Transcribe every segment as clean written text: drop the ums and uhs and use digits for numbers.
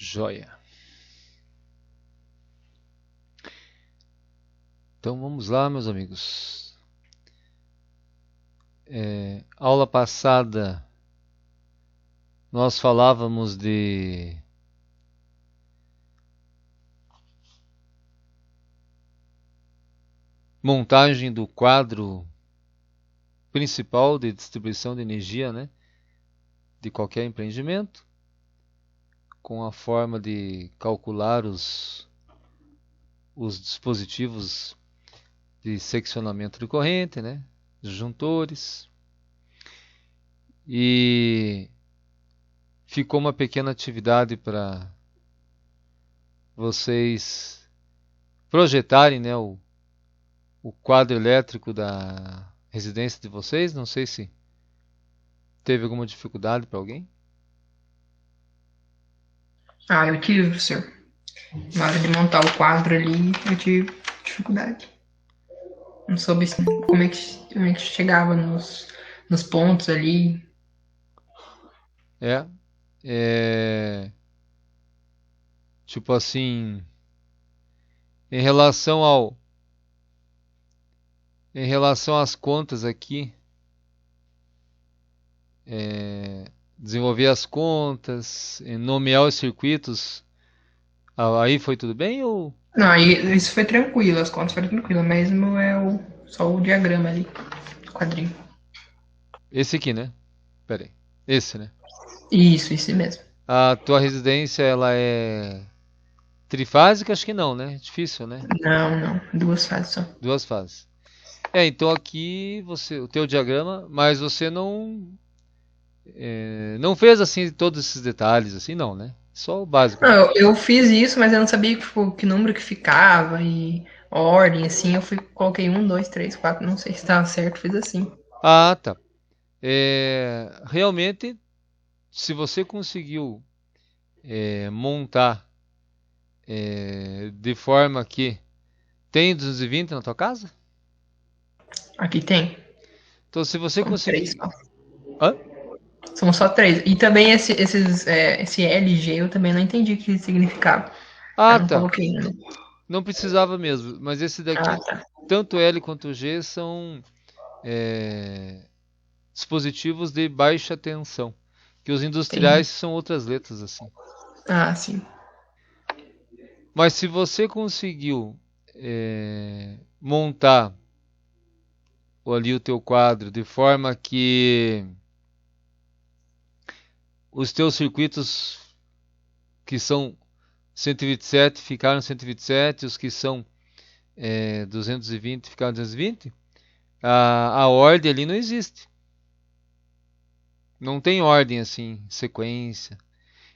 Joia. Então vamos lá, meus amigos. Aula passada nós falávamos de montagem do quadro principal de distribuição de energia, né, de qualquer empreendimento, com a forma de calcular os dispositivos de seccionamento de corrente, né, disjuntores. E ficou uma pequena atividade para vocês projetarem, né, o quadro elétrico da residência de vocês. Não sei se teve alguma dificuldade para alguém. Eu tive, professor. Na hora de montar o quadro ali, eu tive dificuldade. Não soube como é que chegava nos pontos ali. É, é tipo assim, em relação em relação às contas aqui, desenvolver as contas, nomear os circuitos, aí foi tudo bem ou Não, aí isso foi tranquilo, as contas foram tranquilas, mesmo só o diagrama ali, do quadrinho. esse aqui, né? Pera aí. Esse, né? Isso mesmo. A tua residência, ela é trifásica? Acho que não, né? Difícil, né? Não, duas fases só. Duas fases. Então aqui o teu diagrama, mas você não fez assim todos esses detalhes, assim, não, né? Só o básico, Não, né? eu fiz isso, mas eu não sabia que número que ficava e ordem, assim. Coloquei um, dois, três, quatro, não sei se estava certo, fiz assim. Ah, tá. Realmente, se você conseguiu montar de forma que tem 220 na tua casa, Aqui tem, então se você são três conseguir. só. Hã? São só três. E também esse LG eu também não entendi o que significava. Eu Ah, não tá. coloquei ainda. Não precisava mesmo, mas esse Ah, daqui, tá. tanto L quanto G, são é, dispositivos de baixa tensão, que os Entendi. industriais são outras letras assim. Ah, sim. Mas se você conseguiu montar ali o teu quadro de forma que os teus circuitos que são 127 ficaram 127, os que são 220 ficaram 220, a ordem ali não existe. Não tem ordem assim, sequência.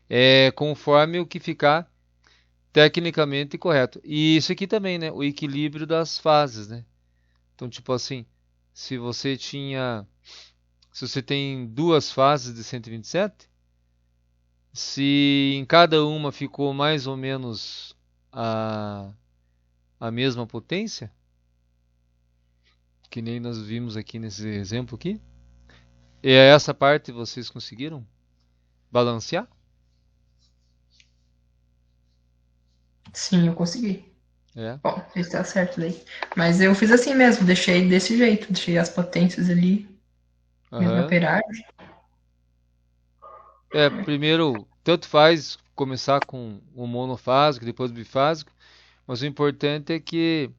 É conforme o que ficar tecnicamente correto. E isso aqui também, né? O equilíbrio das fases, né? Então, tipo assim, se você tinha, se você tem duas fases de 127, se em cada uma ficou mais ou menos a, a mesma potência, que nem nós vimos aqui nesse exemplo aqui, e essa parte vocês conseguiram balancear? Sim, eu consegui. É. Bom, está certo daí. Mas eu fiz assim mesmo, deixei desse jeito, deixei as potências ali, mesma Aham. operagem. Primeiro, tanto faz começar com o monofásico, depois o bifásico, mas o importante é que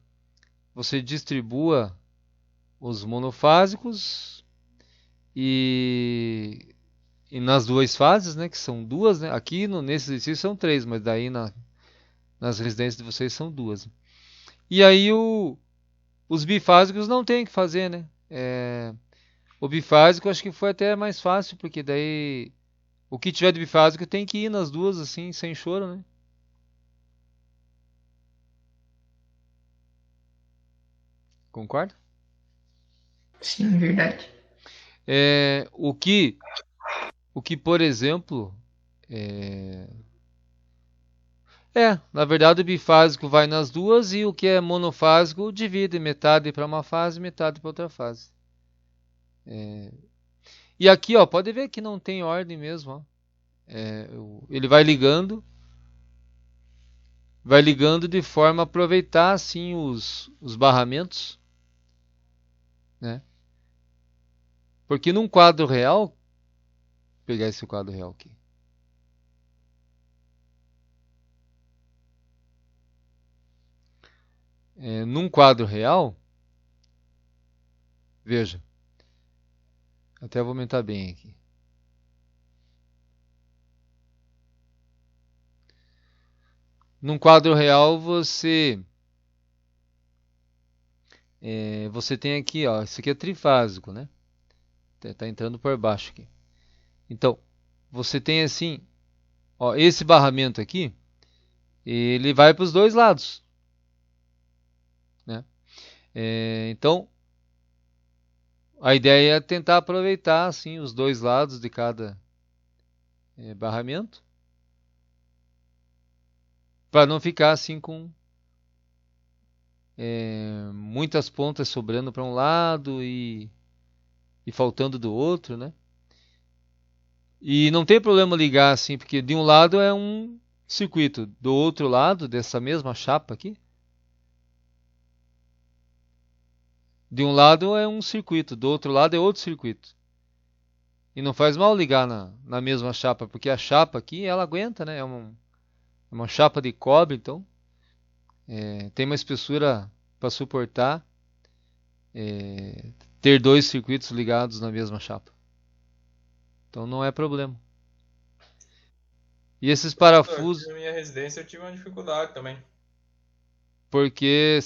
você distribua os monofásicos e, e nas duas fases, né, que são duas, né? Aqui nesse exercício são três, mas daí nas residências de vocês são duas. E aí os bifásicos não tem o que fazer, né? O bifásico acho que foi até mais fácil, porque daí o que tiver de bifásico tem que ir nas duas assim, sem choro, né? Concorda? Sim, verdade. É, o que, por exemplo, na verdade o bifásico vai nas duas e o que é monofásico divide metade para uma fase, metade para outra fase. E aqui, ó, pode ver que não tem ordem mesmo, ó. Ele vai ligando, vai ligando de forma a aproveitar assim os barramentos, né? Porque num quadro real, vou pegar esse quadro real aqui. Num quadro real, veja, até vou aumentar bem aqui. Num quadro real você tem aqui, ó, isso aqui é trifásico, né? Tá entrando por baixo aqui. Então, você tem assim, ó, esse barramento aqui, ele vai para os dois lados, né? Então, a ideia é tentar aproveitar assim os dois lados de cada barramento, para não ficar assim com muitas pontas sobrando para um lado e faltando do outro, né? E não tem problema ligar assim, porque de um lado é um circuito, do outro lado dessa mesma chapa aqui, de um lado é um circuito, do outro lado é outro circuito. E não faz mal ligar na mesma chapa, porque a chapa aqui ela aguenta, né? É uma chapa de cobre, então tem uma espessura para suportar ter dois circuitos ligados na mesma chapa. Então não é problema. E esses Aqui parafusos, na minha residência eu tive uma dificuldade também. porque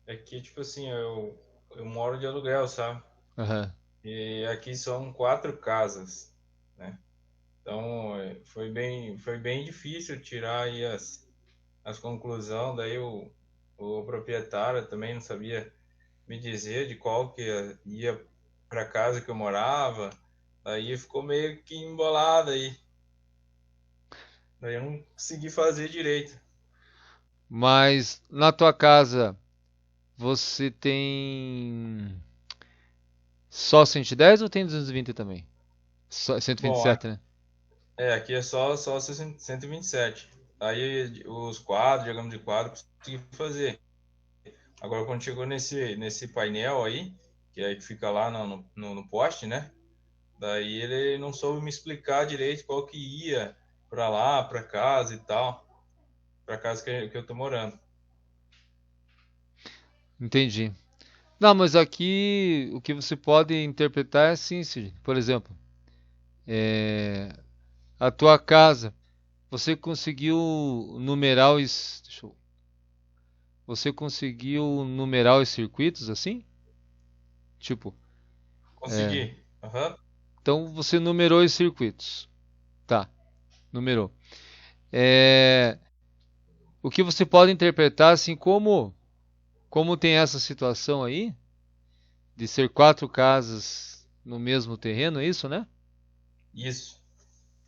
É que, tipo assim, eu moro de aluguel, sabe? aham. E aqui são 4 casas, né? Então, foi bem difícil tirar aí as conclusões. Daí o proprietário também não sabia me dizer de qual que ia para casa que eu morava. Aí ficou meio que embolado aí. Daí eu não consegui fazer direito. Mas na tua casa você tem só 110 ou tem 220 também? Só Bom, 127, né? aqui é só 127. Aí os quadros, diagrama de quadro, consegui fazer. Agora, quando chegou nesse painel aí, que é que fica lá no poste, né? Daí ele não soube me explicar direito qual que ia para lá, para casa e tal, para casa que eu tô morando. Entendi. Não, mas aqui o que você pode interpretar é assim, Cid. Por exemplo, é, a tua casa, você conseguiu numerar você conseguiu numerar os circuitos assim? Tipo, é, Consegui. Aham. então você numerou os circuitos. Tá, numerou. É, o que você pode interpretar assim como tem essa situação aí de ser quatro casas no mesmo terreno, é isso, né? Isso.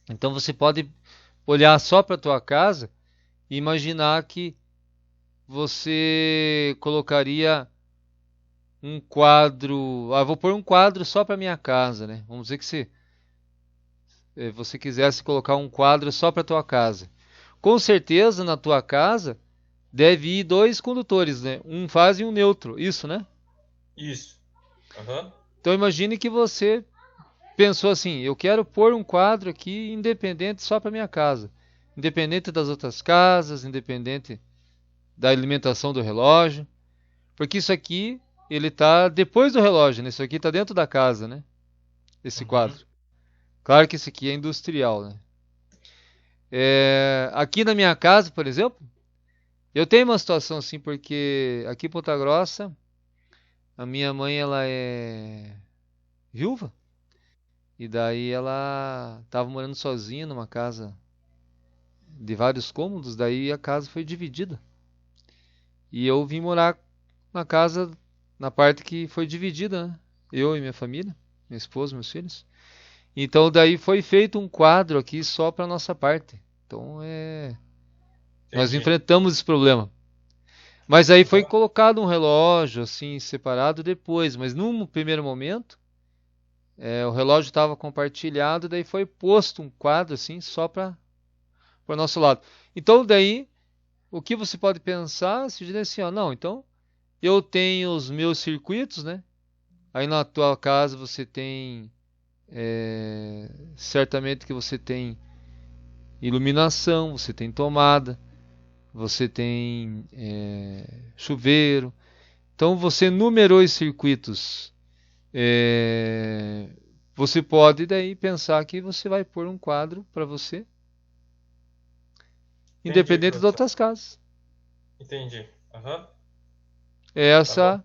Então você pode olhar só para a tua casa e imaginar que você colocaria um quadro. Ah, vou pôr um quadro só para minha casa, né? Vamos dizer que você quisesse colocar um quadro só para tua casa. Com certeza na tua casa deve ir dois condutores, né? Um fase e um neutro, isso, né? Isso. Aham. Então imagine que você pensou assim: eu quero pôr um quadro aqui independente só para minha casa, independente das outras casas, independente da alimentação do relógio, porque isso aqui ele está depois do relógio, né? Isso aqui está dentro da casa, né? Esse Uhum. quadro. Claro que esse aqui é industrial, né? Aqui na minha casa, por exemplo, eu tenho uma situação assim, porque aqui em Ponta Grossa, a minha mãe ela é viúva e daí ela estava morando sozinha numa casa de vários cômodos, daí a casa foi dividida. E eu vim morar na casa, na parte que foi dividida, né? Eu e minha família, minha esposa, meus filhos. Então daí foi feito um quadro aqui só para nossa parte. Então nós Entendi. enfrentamos esse problema. Mas aí foi Aham. colocado um relógio assim separado depois, mas num primeiro momento o relógio estava compartilhado, daí foi posto um quadro assim só para o nosso lado. Então daí o que você pode pensar, se dizer assim, ó, não, então eu tenho os meus circuitos, né? Aí na tua casa você tem, certamente que você tem iluminação, você tem tomada, você tem chuveiro. Então você numerou os circuitos. Você pode daí pensar que você vai pôr um quadro para você, Entendi, independente das professor. outras casas. Entendi. Aham. Tá bom. Essa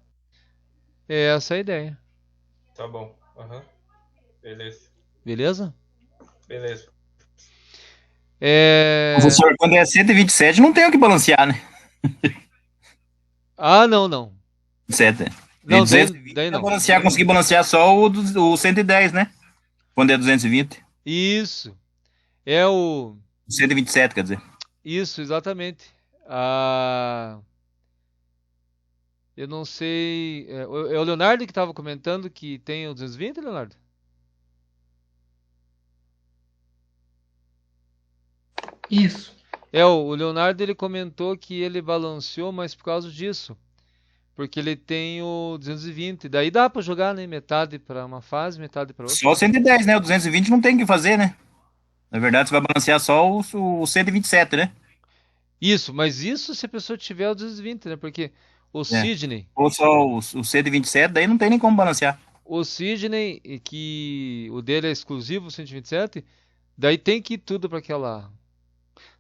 é essa a ideia. Tá bom. Aham. Beleza. Beleza? Beleza. Professor, quando é 127, não tem o que balancear, né? Ah, não, não. 7. E Não, daí 220 não. conseguir balancear só o 110, né? Quando é 220. Isso. É o. 127, quer dizer. Isso, exatamente. Ah, eu não sei. É o Leonardo que estava comentando que tem o 220, Leonardo? Isso. O Leonardo ele comentou que ele balanceou, mas por causa disso. Porque ele tem o 220. Daí dá pra jogar, né? Metade pra uma fase, metade pra outra. Só o 110, né? O 220 não tem o que fazer, né? Na verdade, você vai balancear só o 127, né? Isso, mas isso se a pessoa tiver o 220, né? Porque o É. Sidney, Ou só o 127, daí não tem nem como balancear. que o dele é exclusivo, o 127, daí tem que ir tudo pra aquela.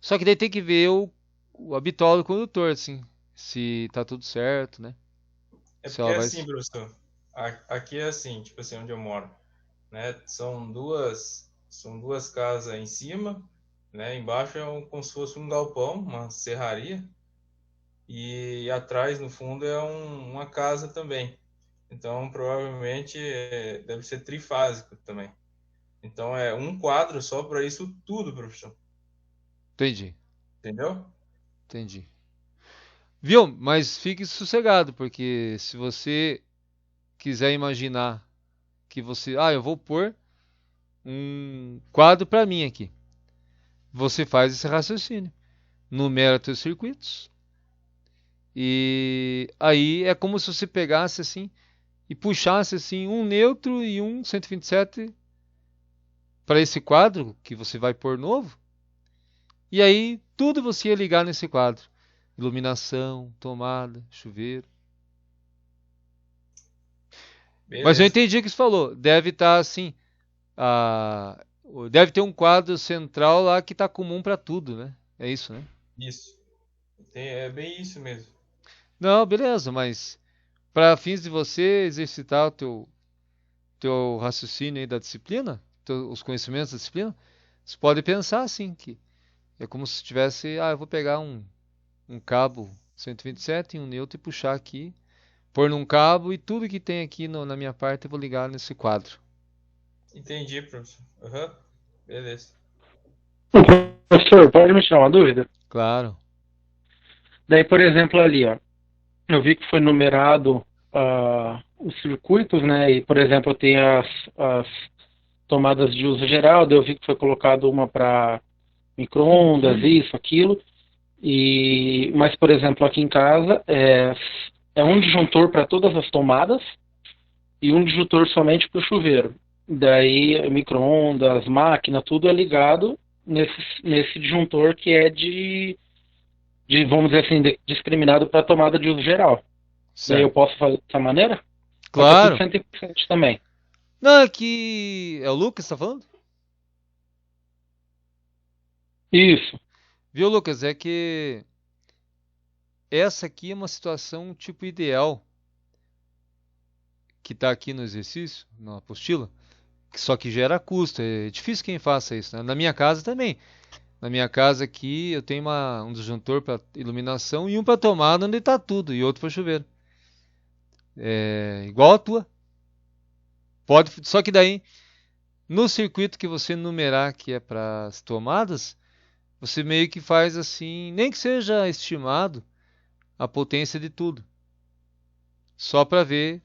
Só que daí tem que ver o habitual do condutor, assim, se tá tudo certo, né? É Se porque ela é vai. assim, professor. Aqui é assim, tipo assim, onde eu moro, né? São duas casas em cima, né? Embaixo é como se fosse um galpão, uma serraria, e atrás, no fundo, é uma casa também. Então, provavelmente, deve ser trifásico também. Então, é um quadro só para isso tudo, professor. Entendi, Entendeu? entendi. Viu? Mas fique sossegado, porque se você quiser imaginar que você. Ah, eu vou pôr um quadro pra mim aqui. Você faz esse raciocínio. Numera teus circuitos. E aí é como se você pegasse assim e puxasse assim um neutro e um 127 para esse quadro que você vai pôr novo. E aí tudo você ia ligar nesse quadro. Iluminação, tomada, chuveiro. Mas eu Beleza. entendi o que você falou. Deve estar assim. Ah, deve ter um quadro central lá que está comum para tudo, né? É isso, né? Isso. É bem isso mesmo. Não, beleza, mas para fins de você exercitar o teu raciocínio aí da disciplina, os conhecimentos da disciplina, você pode pensar assim, que é como se tivesse, eu vou pegar um cabo 127 e um neutro e puxar aqui, pôr num cabo e tudo que tem aqui na minha parte eu vou ligar nesse quadro. Entendi, professor. Aham. Beleza. Professor, pode me tirar uma dúvida? Claro. Daí, por exemplo, ali, ó, eu vi que foi numerado os circuitos, né? E, por exemplo, tem as tomadas de uso geral, daí eu vi que foi colocado uma para micro-ondas, isso, aquilo. Mas, por exemplo, aqui em casa é um disjuntor para todas as tomadas e um disjuntor somente para o chuveiro. Daí, micro-ondas, máquina, tudo é ligado nesse disjuntor que é vamos dizer assim, discriminado para tomada de uso geral. Daí eu Certo. posso fazer dessa maneira? Só que é Claro. tudo 100% também. Não, é que é o Lucas que tá falando? Isso. Viu, Lucas? É que essa aqui é uma situação tipo ideal que está aqui no exercício, na apostila, só que gera custo. É difícil quem faça isso, né? Na minha casa também. Na minha casa aqui eu tenho um disjuntor para iluminação e um para tomada onde está tudo e outro para chuveiro. É igual a tua. Só que daí no circuito que você numerar que é para as tomadas, você meio que faz assim, nem que seja estimado a potência de tudo, só para ver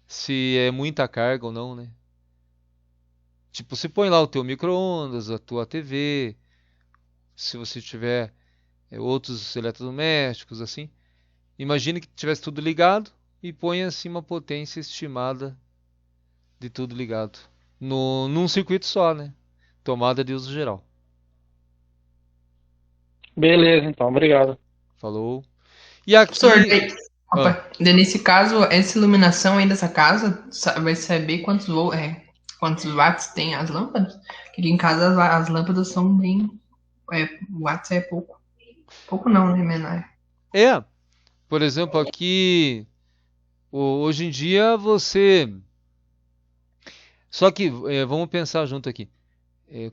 se é muita carga ou não, né? Tipo, você põe lá o teu micro-ondas, a tua TV, se você tiver outros eletrodomésticos, assim. Imagine que tivesse tudo ligado e põe assim uma potência estimada de tudo ligado. Num circuito só, né? Tomada de uso geral. Beleza, então, obrigado. Falou. E aqui. Professor, daí, Ah, opa, daí nesse caso, essa iluminação aí dessa casa vai saber quantos watts tem as lâmpadas? Porque aqui em casa as lâmpadas são bem. Watts é pouco. Pouco não, né? Menor. por exemplo, aqui. Hoje em dia você. Só que vamos pensar junto aqui.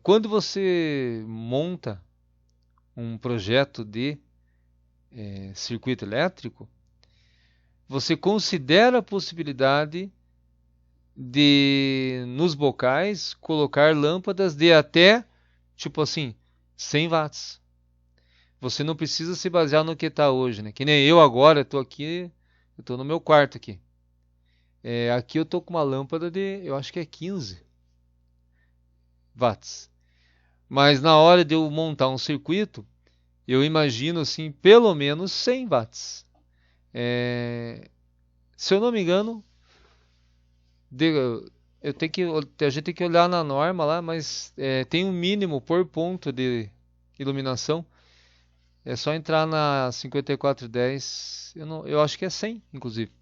Quando você monta um projeto de circuito elétrico, você considera a possibilidade de, nos bocais, colocar lâmpadas de até, tipo assim, 100 watts. Você não precisa se basear no que está hoje, né? Que nem eu agora, estou aqui, eu estou no meu quarto aqui. Aqui eu estou com uma lâmpada de, eu acho que é 15 watts. Mas na hora de eu montar um circuito, eu imagino assim, pelo menos 100 watts. Se eu não me engano, a gente tem que olhar na norma lá, mas tem um mínimo por ponto de iluminação. É só entrar na 5410, eu acho que é 100, inclusive.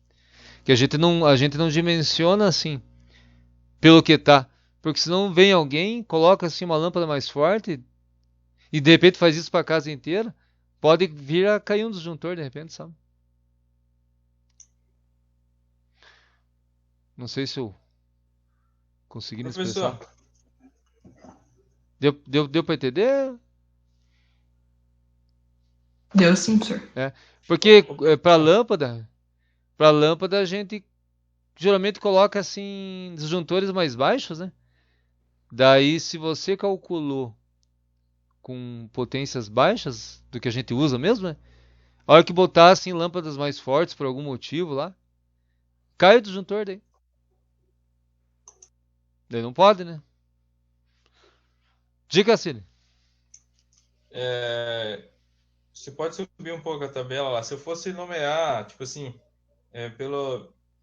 Que a gente não dimensiona assim, pelo que tá. Porque senão vem alguém, coloca assim uma lâmpada mais forte e de repente faz isso para a casa inteira, pode vir a cair um disjuntor de repente, sabe? Não sei se eu consegui me expressar. Professor, Deu para entender? Deu sim, professor. Porque para lâmpada a gente geralmente coloca assim disjuntores mais baixos, né? Daí se você calculou com potências baixas do que a gente usa mesmo, né? A hora que botar assim lâmpadas mais fortes por algum motivo lá, cai o disjuntor daí. Daí não pode, né? Diga, Cine. você pode subir um pouco a tabela lá. Se eu fosse nomear, tipo assim,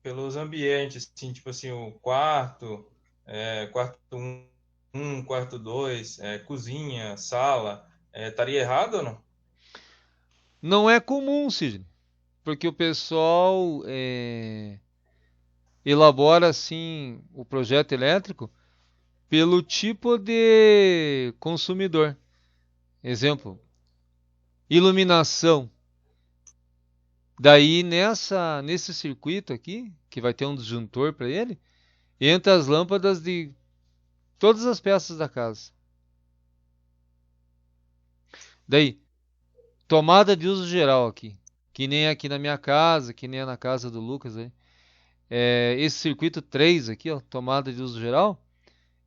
pelos ambientes, assim, tipo assim, o quarto, quarto quarto 2, cozinha, sala, estaria errado ou não? Não é comum, Sidney, porque o pessoal elabora assim o projeto elétrico pelo tipo de consumidor. Exemplo, iluminação. Daí nesse circuito aqui, que vai ter um disjuntor para ele, entra as lâmpadas de todas as peças da casa. Daí, tomada de uso geral aqui, que nem aqui na minha casa, que nem na casa do Lucas aí. Esse circuito 3 aqui, ó, tomada de uso geral,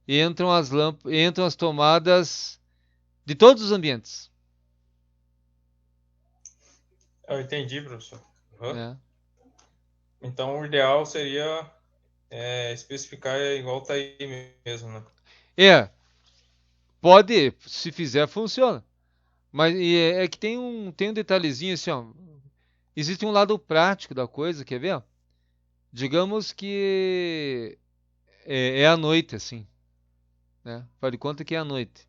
entram as tomadas de todos os ambientes. Eu entendi, professor. Uhum. Né? Então, o ideal seria especificar igual tá aí mesmo, né? Pode, se fizer, funciona. Mas é que tem um detalhezinho assim, ó. Existe um lado prático da coisa, quer ver? Ó? Digamos que é à noite, assim, né? Faz de conta que é à noite.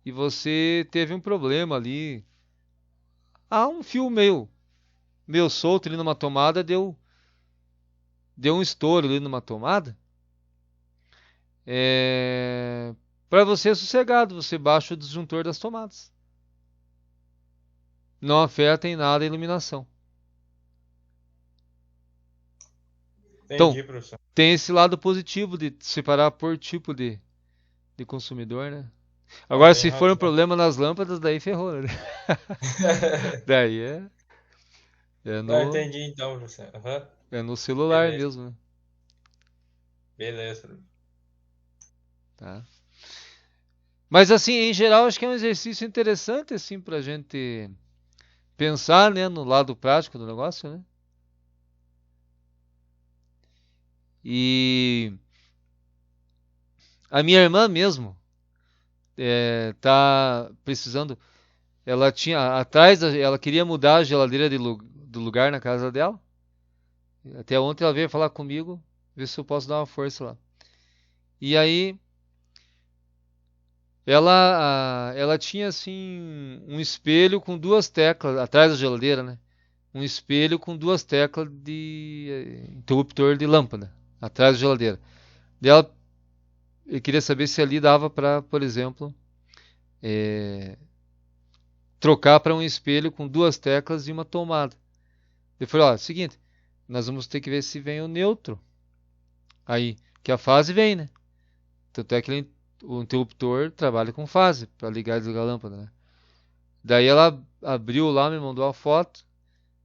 E você teve um problema ali. Um fio meio solto ali numa tomada, deu um estouro ali numa tomada. Para você é sossegado, você baixa o disjuntor das tomadas. Não afeta em nada a iluminação. Então, Entendi, professor. tem esse lado positivo de separar por tipo de consumidor, né? Agora, se for um problema nas lâmpadas, daí ferrou, né? Daí Entendi então, professor. Uhum. é no celular Beleza. mesmo, né? Beleza. Tá. Mas assim, em geral, acho que é um exercício interessante assim pra gente pensar, né, no lado prático do negócio, né? E a minha irmã mesmo tá precisando. ela tinha atrás, ela queria mudar a geladeira do lugar na casa dela. Até ontem ela veio falar comigo, ver se eu posso dar uma força lá. E aí ela tinha assim um espelho com duas teclas atrás da geladeira, né? Um espelho com duas teclas de interruptor de lâmpada atrás da geladeira. Eu queria saber se ali dava para, por exemplo, trocar para um espelho com duas teclas e uma tomada. Eu falei, ó, seguinte, nós vamos ter que ver se vem o neutro. Aí, que a fase vem, né? Tanto é que o interruptor trabalha com fase para ligar e desligar a lâmpada, né? Daí ela abriu lá, me mandou a foto.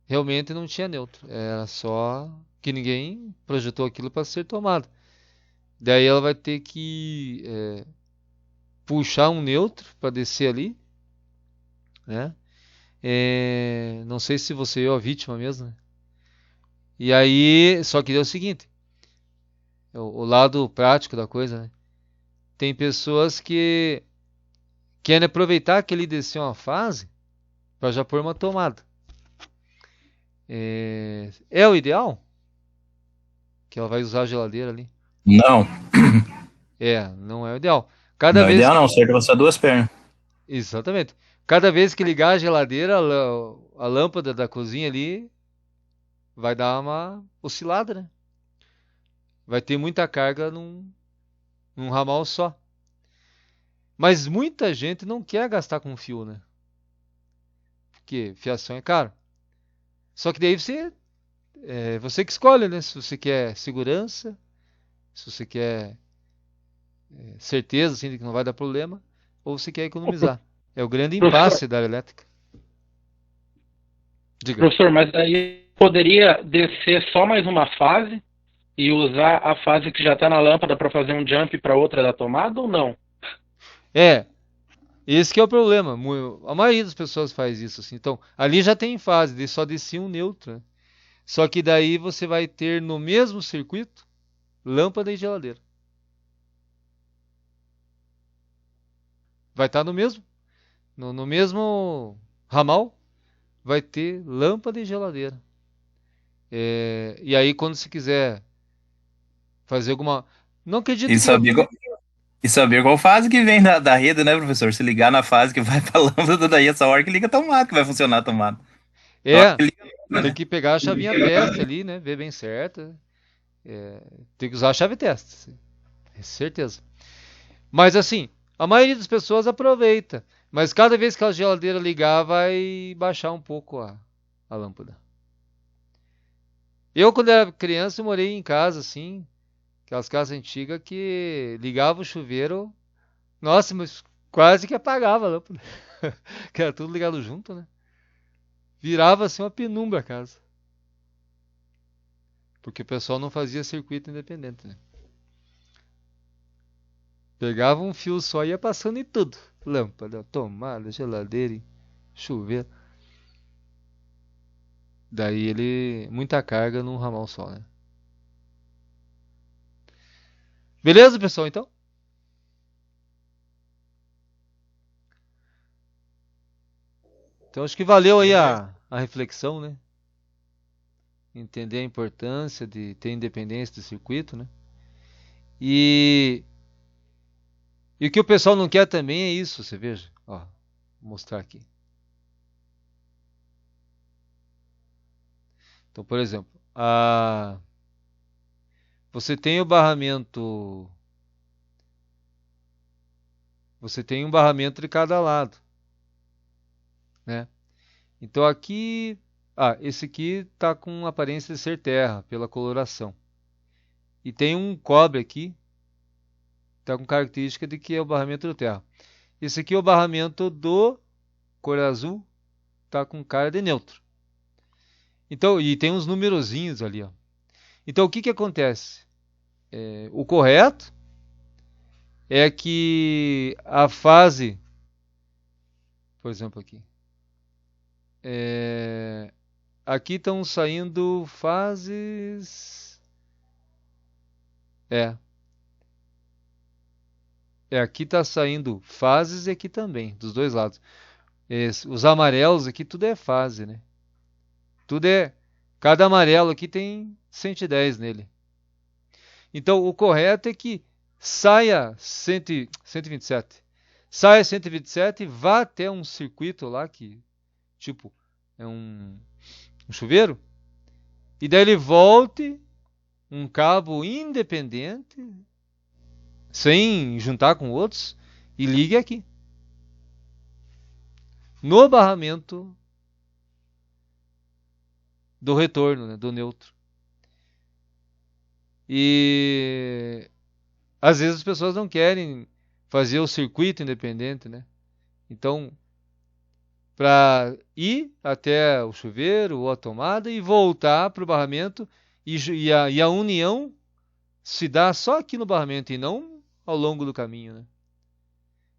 Realmente não tinha neutro. Era só que ninguém projetou aquilo para ser tomado. Daí ela vai ter que puxar um neutro para descer ali, né? Não sei se você é a vítima mesmo, né? E aí, só que deu o seguinte, o lado prático da coisa, né? Tem pessoas que querem aproveitar que ele desceu uma fase para já pôr uma tomada. É o ideal? Que ela vai usar a geladeira ali. Não, Não é o ideal. não é ideal não, certo? Você duas pernas. Exatamente. Cada vez que ligar a geladeira, a lâmpada da cozinha ali vai dar uma oscilada, né? Vai ter muita carga num ramal só. Mas muita gente não quer gastar com fio, né? Porque fiação é caro. Só que daí você que escolhe, né? Se você quer segurança, se você quer certeza assim, de que não vai dar problema, ou você quer economizar. É o grande impasse da área elétrica. Diga. Professor, mas daí poderia descer só mais uma fase e usar a fase que já está na lâmpada para fazer um jump para outra da tomada ou não? Esse que é o problema. A maioria das pessoas faz isso assim. Então, ali já tem fase, só descia um neutro, né? Só que daí você vai ter no mesmo circuito lâmpada e geladeira. Vai estar no mesmo ramal, vai ter lâmpada e geladeira. E aí quando você quiser fazer alguma... Não acredito E saber qual fase que vem da rede, né, professor? Se ligar na fase que vai pra lâmpada, daí essa hora que liga a tomada, que vai funcionar a tomada. Tem que pegar a chavinha teste ali, né? Ver bem certo. Tem que usar a chave teste. Certeza. Mas assim, a maioria das pessoas aproveita. Mas cada vez que a geladeira ligar, vai baixar um pouco a lâmpada. Eu, quando era criança, morei em casa, assim, aquelas casas antigas que ligava o chuveiro, nossa, mas quase que apagava a lâmpada. Que era tudo ligado junto, né? Virava assim uma penumbra a casa. Porque o pessoal não fazia circuito independente, né? Pegava um fio só e ia passando em tudo. Lâmpada, tomada, geladeira, chuveiro. Daí muita carga num ramal só, né? Beleza, pessoal, então? Então acho que valeu aí a reflexão, né? Entender a importância de ter independência do circuito, né? E o que o pessoal não quer também é isso, você veja. Ó, vou mostrar aqui. Então, por exemplo, você tem o barramento. Você tem um barramento de cada lado, né? Então aqui, esse aqui está com aparência de ser terra pela coloração. E tem um cobre aqui, está com característica de que é o barramento do terra. Esse aqui é o barramento do cor azul, está com cara de neutro. Então, e tem uns numerozinhos ali, ó. Então o que acontece? O correto é que a fase, por exemplo aqui, aqui estão saindo fases, aqui está saindo fases e aqui também, dos dois lados. Os amarelos aqui, tudo é fase, né? Cada amarelo aqui tem 110 nele. Então, o correto é que saia 127. Saia 127 e vá até um circuito lá que, tipo, é um chuveiro. E daí ele volte um cabo independente, sem juntar com outros, e ligue aqui. No barramento do retorno, né, do neutro. E às vezes as pessoas não querem fazer o circuito independente, né? Então, para ir até o chuveiro ou a tomada e voltar para o barramento e a união se dá só aqui no barramento e não ao longo do caminho, né?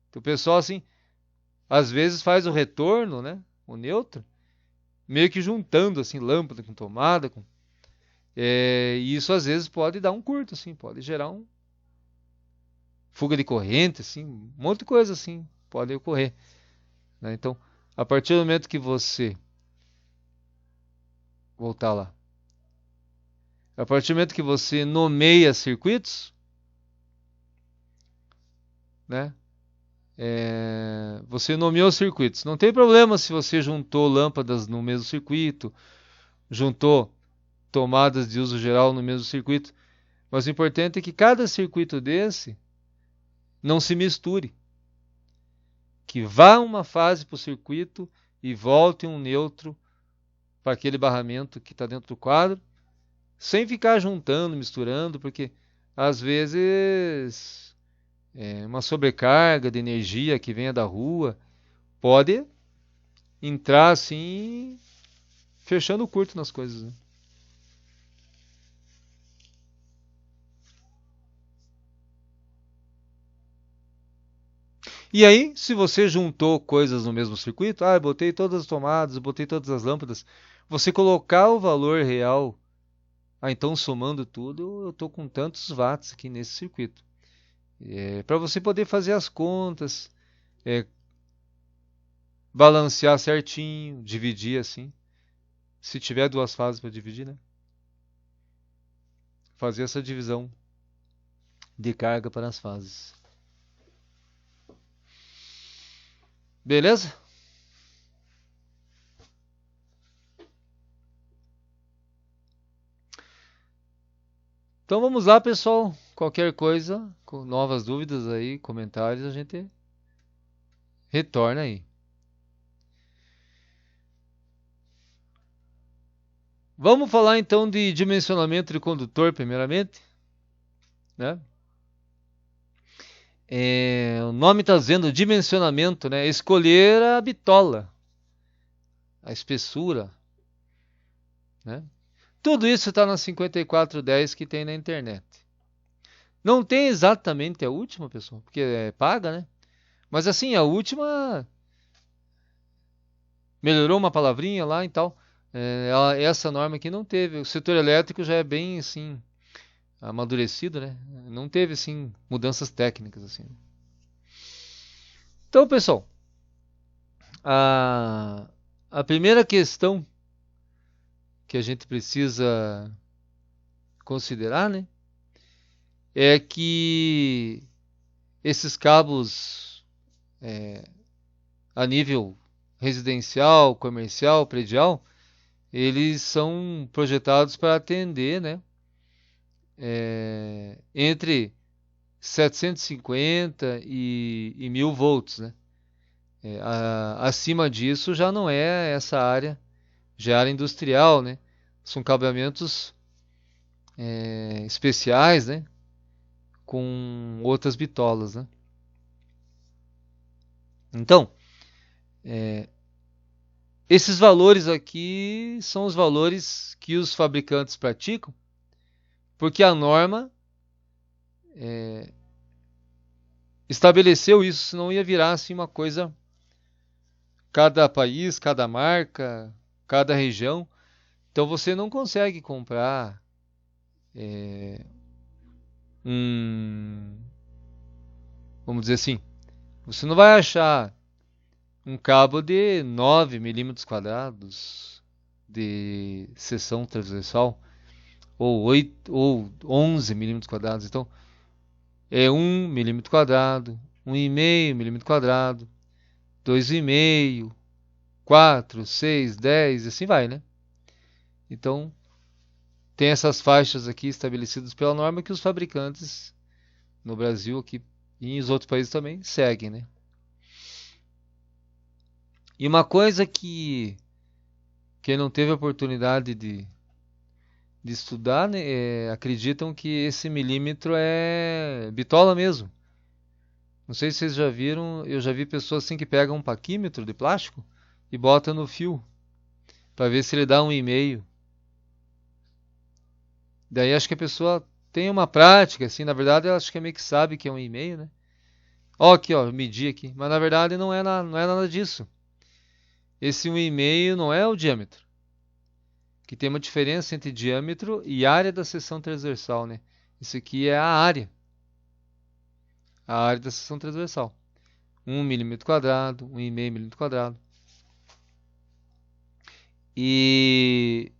Então, o pessoal, assim, às vezes faz o retorno, né? O neutro, meio que juntando, assim, lâmpada com tomada, e isso às vezes pode dar um curto, assim, pode gerar um fuga de corrente, assim, um monte de coisa assim pode ocorrer, né? Então, a partir do momento que você voltar lá, a partir do momento que você nomeia circuitos, né? Você nomeou circuitos. Não tem problema se você juntou lâmpadas no mesmo circuito, juntou tomadas de uso geral no mesmo circuito. Mas o importante é que cada circuito desse não se misture. Que vá uma fase para o circuito e volte um neutro para aquele barramento que está dentro do quadro, sem ficar juntando, misturando, porque às vezes uma sobrecarga de energia que venha da rua pode entrar assim, fechando o curto nas coisas, né? E aí, se você juntou coisas no mesmo circuito, eu botei todas as tomadas, eu botei todas as lâmpadas, você colocar o valor real, então somando tudo, eu estou com tantos watts aqui nesse circuito. Para você poder fazer as contas, balancear certinho, dividir assim. Se tiver duas fases para dividir, né? Fazer essa divisão de carga para as fases. Beleza? Então vamos lá, pessoal. Qualquer coisa, com novas dúvidas aí, comentários, a gente retorna aí. Vamos falar então de dimensionamento de condutor, primeiramente, né? O nome está dizendo dimensionamento, né? Escolher a bitola, a espessura, né? Tudo isso está na 5410 que tem na internet. Não tem exatamente a última, pessoal, porque é paga, né? Mas assim, a última melhorou uma palavrinha lá e tal. Essa norma aqui não teve. O setor elétrico já é bem assim amadurecido, né? Não teve assim mudanças técnicas assim. Então, pessoal, a primeira questão que a gente precisa considerar, né, é que esses cabos a nível residencial, comercial, predial, eles são projetados para atender, né, entre 750 e 1000 volts, né? Acima disso já não é essa área, já é área industrial, né? São cabeamentos especiais, né? Com outras bitolas, né? Então, esses valores aqui são os valores que os fabricantes praticam, porque a norma estabeleceu isso, senão ia virar assim uma coisa, cada país, cada marca, cada região. Então você não consegue comprar vamos dizer assim, você não vai achar um cabo de 9 milímetros quadrados de seção transversal, ou 8, ou 11 milímetros quadrados. Então, é 1 milímetro quadrado, 1,5 milímetro quadrado, 2,5, 4, 6, 10, e assim vai, né? Então, tem essas faixas aqui estabelecidas pela norma que os fabricantes no Brasil aqui e em outros países também seguem, né? E uma coisa que quem não teve a oportunidade de estudar, né, acreditam que esse milímetro é bitola mesmo. Não sei se vocês já viram, eu já vi pessoas assim que pegam um paquímetro de plástico e botam no fio para ver se ele dá 1,5. Daí acho que a pessoa tem uma prática, assim, na verdade ela acho que meio que sabe que é 1,5, né? Ó, aqui, ó, eu medi aqui, mas na verdade não é nada disso. Esse 1,5 não é o diâmetro, que tem uma diferença entre diâmetro e área da seção transversal, né? Isso aqui é a área da seção transversal. 1 milímetro quadrado, 1,5 milímetro quadrado. E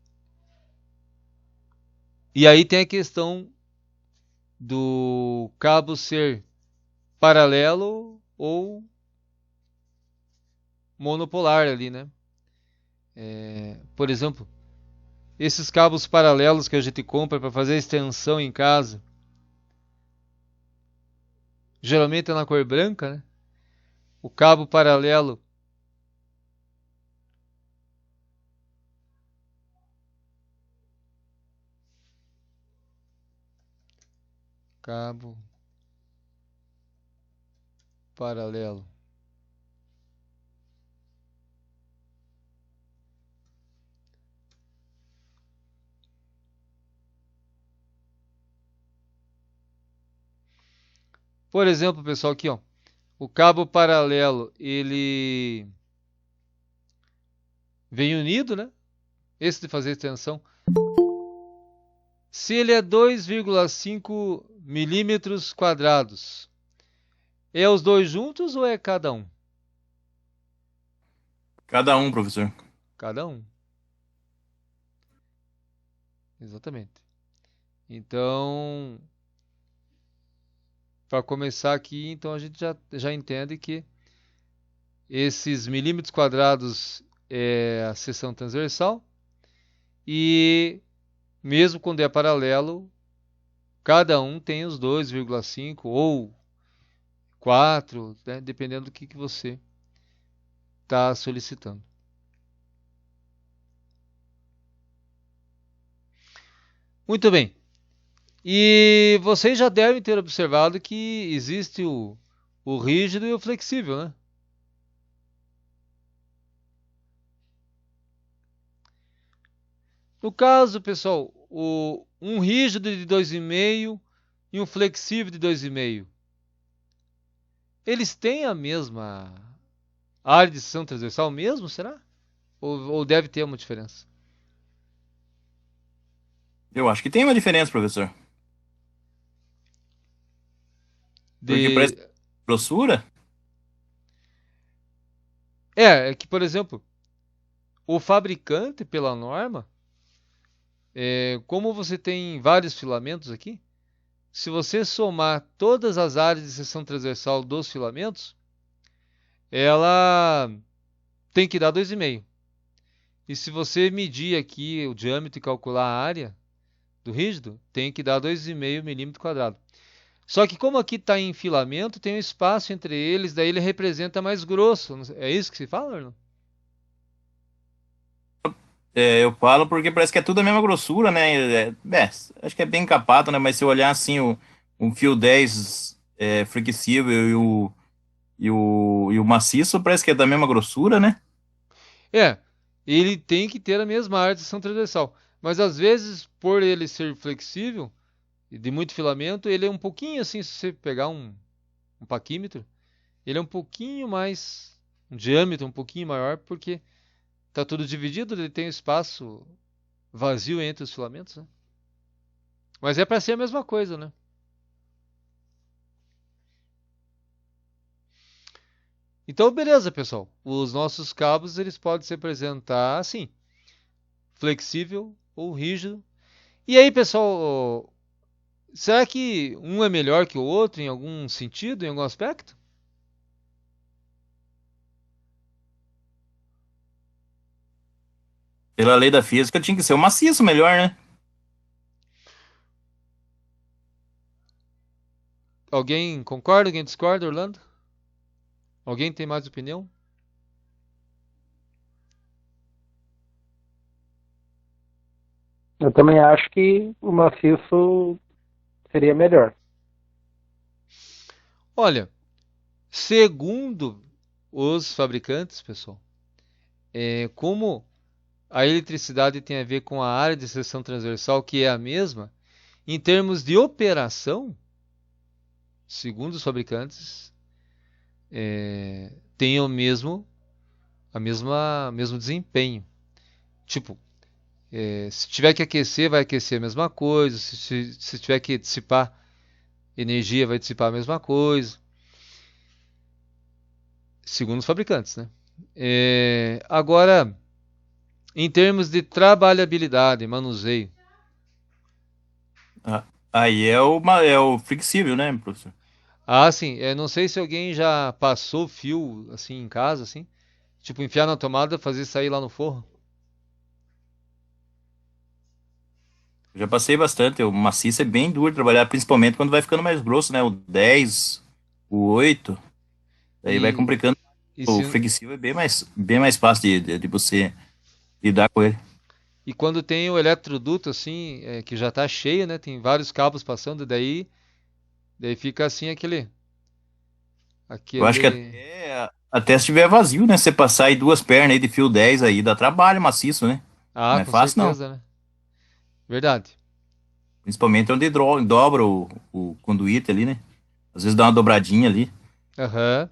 aí tem a questão do cabo ser paralelo ou monopolar ali, né? Por exemplo, esses cabos paralelos que a gente compra para fazer extensão em casa, geralmente é na cor branca, né? O cabo paralelo cabo paralelo. Por exemplo, pessoal, aqui, ó, o cabo paralelo, ele vem unido, né? Esse de fazer extensão. Se ele é 2,5 milímetros quadrados, é os dois juntos ou é cada um? Cada um, professor. Cada um. Exatamente. Então, para começar aqui, então a gente já entende que esses milímetros quadrados é a seção transversal e mesmo quando é paralelo, cada um tem os 2,5 ou 4, né, dependendo do que você está solicitando. Muito bem. E vocês já devem ter observado que existe o rígido e o flexível, né? No caso, pessoal, um rígido de 2,5 e um flexível de 2,5, eles têm a mesma área de seção transversal mesmo, será? Ou deve ter uma diferença? Eu acho que tem uma diferença, professor. Porque parece De... grossura. É que, por exemplo, o fabricante, pela norma, como você tem vários filamentos aqui, se você somar todas as áreas de seção transversal dos filamentos, ela tem que dar 2,5. E se você medir aqui o diâmetro e calcular a área do rígido, tem que dar 2,5 milímetro quadrado. Só que como aqui está em filamento, tem um espaço entre eles, daí ele representa mais grosso. É isso que se fala, Arnon? Eu falo porque parece que é tudo a mesma grossura, né? Acho que é bem capado, né? Mas se eu olhar assim, o fio 10 flexível e o maciço, parece que é da mesma grossura, né? Ele tem que ter a mesma área de seção transversal. Mas às vezes, por ele ser flexível e de muito filamento, ele é um pouquinho assim, se você pegar um paquímetro, ele é um pouquinho mais, um diâmetro um pouquinho maior, porque está tudo dividido, ele tem espaço vazio entre os filamentos, né? Mas é para ser a mesma coisa, né? Então, beleza, pessoal. Os nossos cabos eles podem se apresentar assim, flexível ou rígido. E aí, pessoal, será que um é melhor que o outro em algum sentido, em algum aspecto? Pela lei da física, tinha que ser o maciço melhor, né? Alguém concorda? Alguém discorda, Orlando? Alguém tem mais opinião? Eu também acho que o maciço seria melhor. Olha, segundo os fabricantes, pessoal, como a eletricidade tem a ver com a área de seção transversal, que é a mesma, em termos de operação, segundo os fabricantes, tem mesmo desempenho. Tipo, se tiver que aquecer, vai aquecer a mesma coisa. Se tiver que dissipar energia, vai dissipar a mesma coisa. Segundo os fabricantes, né? Agora, em termos de trabalhabilidade, manuseio. Ah, aí é o flexível, né, professor? Ah, sim. Não sei se alguém já passou fio assim em casa, assim. Tipo, enfiar na tomada, fazer sair lá no forro. Eu já passei bastante. O maciço é bem duro de trabalhar, principalmente quando vai ficando mais grosso, né? O 10, o 8, aí vai E, complicando. e, O se, flexível é bem mais fácil de você lidar com ele. e quando tem o eletroduto, assim, que já tá cheio, né? Tem vários cabos passando, daí fica assim Eu acho que aquele. até se tiver vazio, né? Você passar aí duas pernas aí de fio 10 aí, dá trabalho maciço, né? Ah, Não é com fácil, não. certeza, né? Verdade. Principalmente onde dobra o conduíte ali, né? Às vezes dá uma dobradinha ali. Aham.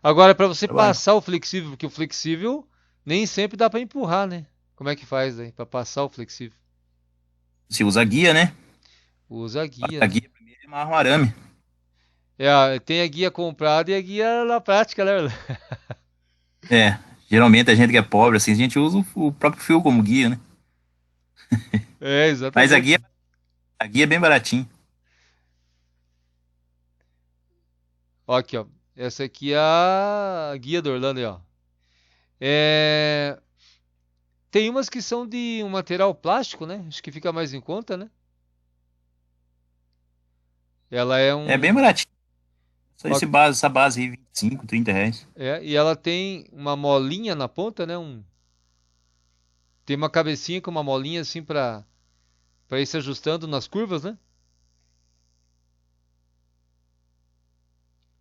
Agora, para você Trabalho. passar o flexível, porque o flexível nem sempre dá para empurrar, né? Como é que faz aí para passar o flexível? Se usa guia, né? Usa a guia, A né? guia primeiro é amarra um arame. Tem a guia comprada e a guia na prática, né? É, geralmente a gente que é pobre, assim, a gente usa o próprio fio como guia, né? Mas a guia, Exatamente. a guia é bem baratinho. Ó, aqui, ó. Essa aqui é a guia do Orlando, aí, ó. É, Tem umas que são de um material plástico, né? Acho que fica mais em conta, né? Ela é É bem um. baratinho. Só Ó, essa base aí, 25, R$ 30. e ela tem uma molinha na ponta, né? Tem uma cabecinha com uma molinha assim para ir se ajustando nas curvas, né?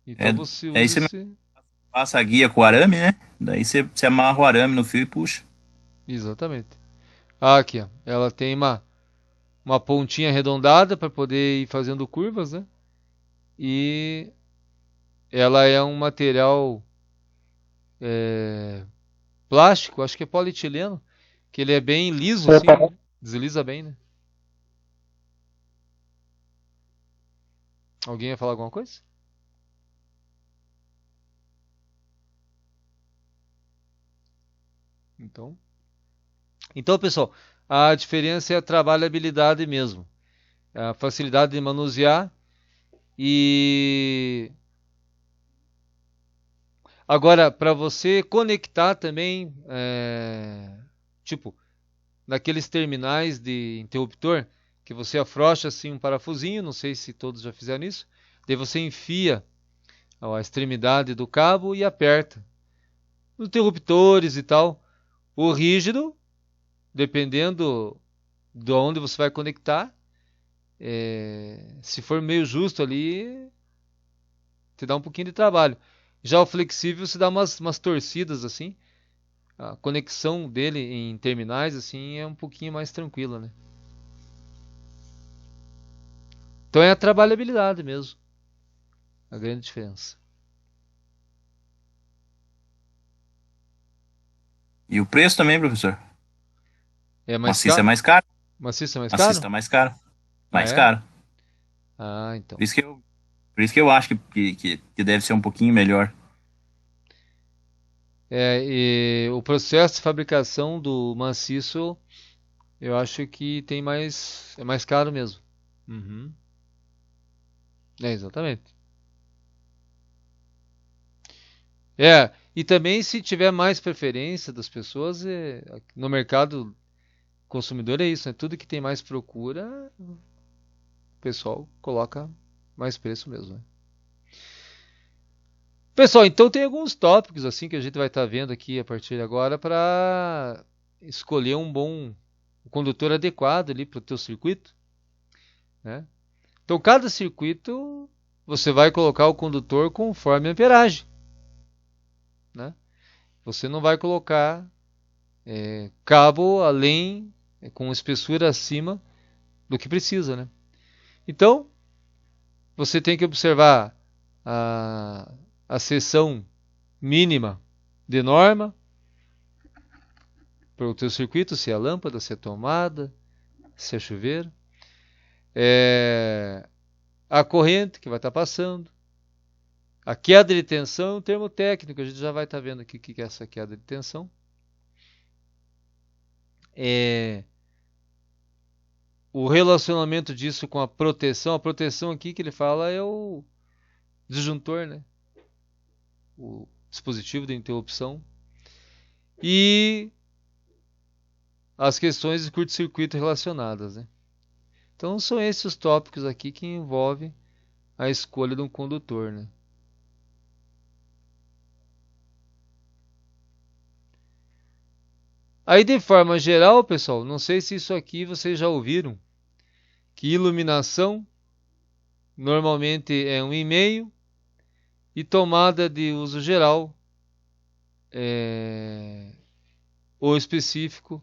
Então É, você aí usa você esse. passa a guia com o arame, né? Daí você amarra o arame no fio e puxa. Exatamente. Ah, aqui, ó. Ela tem uma pontinha arredondada para poder ir fazendo curvas, né? E ela é um material é, plástico, acho que é polietileno, que ele é bem liso É, assim, né? Desliza bem, né? Alguém ia falar alguma coisa? Então, pessoal, a diferença é a trabalhabilidade mesmo, a facilidade de manusear e agora para você conectar também, tipo naqueles terminais de interruptor que você afrouxa assim um parafusinho, não sei se todos já fizeram isso, daí você enfia a extremidade do cabo e aperta. Os interruptores e tal, o rígido, dependendo de onde você vai conectar, se for meio justo ali, te dá um pouquinho de trabalho. Já o flexível se dá umas torcidas assim. A conexão dele em terminais assim é um pouquinho mais tranquila, né? Então é a trabalhabilidade mesmo, a grande diferença. E o preço também, professor. É mais Maciço é caro? mais caro. Maciço é mais Maciço caro? tá mais caro. Ah, Mais é? caro. Ah, então. Por isso que eu acho que deve ser um pouquinho melhor. E o processo de fabricação do maciço, eu acho que é mais caro mesmo. Uhum. Exatamente. E também se tiver mais preferência das pessoas, no mercado consumidor é isso, né? Tudo que tem mais procura, o pessoal coloca mais preço mesmo, né? Pessoal, então tem alguns tópicos assim que a gente vai estar vendo aqui a partir de agora para escolher um condutor adequado ali para o teu circuito, né? Então cada circuito você vai colocar o condutor conforme a amperagem, né? Você não vai colocar cabo além, com espessura acima do que precisa, né? Então você tem que observar a seção mínima de norma para o teu circuito, se é lâmpada, se é tomada, se é chuveiro, a corrente que vai estar passando, a queda de tensão é um termo técnico, a gente já vai estar vendo aqui o que é essa queda de tensão. O relacionamento disso com a proteção aqui que ele fala é o disjuntor, né? O dispositivo de interrupção. E as questões de curto-circuito relacionadas, né? Então são esses os tópicos aqui que envolvem a escolha de um condutor, né? Aí de forma geral, pessoal, não sei se isso aqui vocês já ouviram, que iluminação normalmente é 1,5 e tomada de uso geral ou específico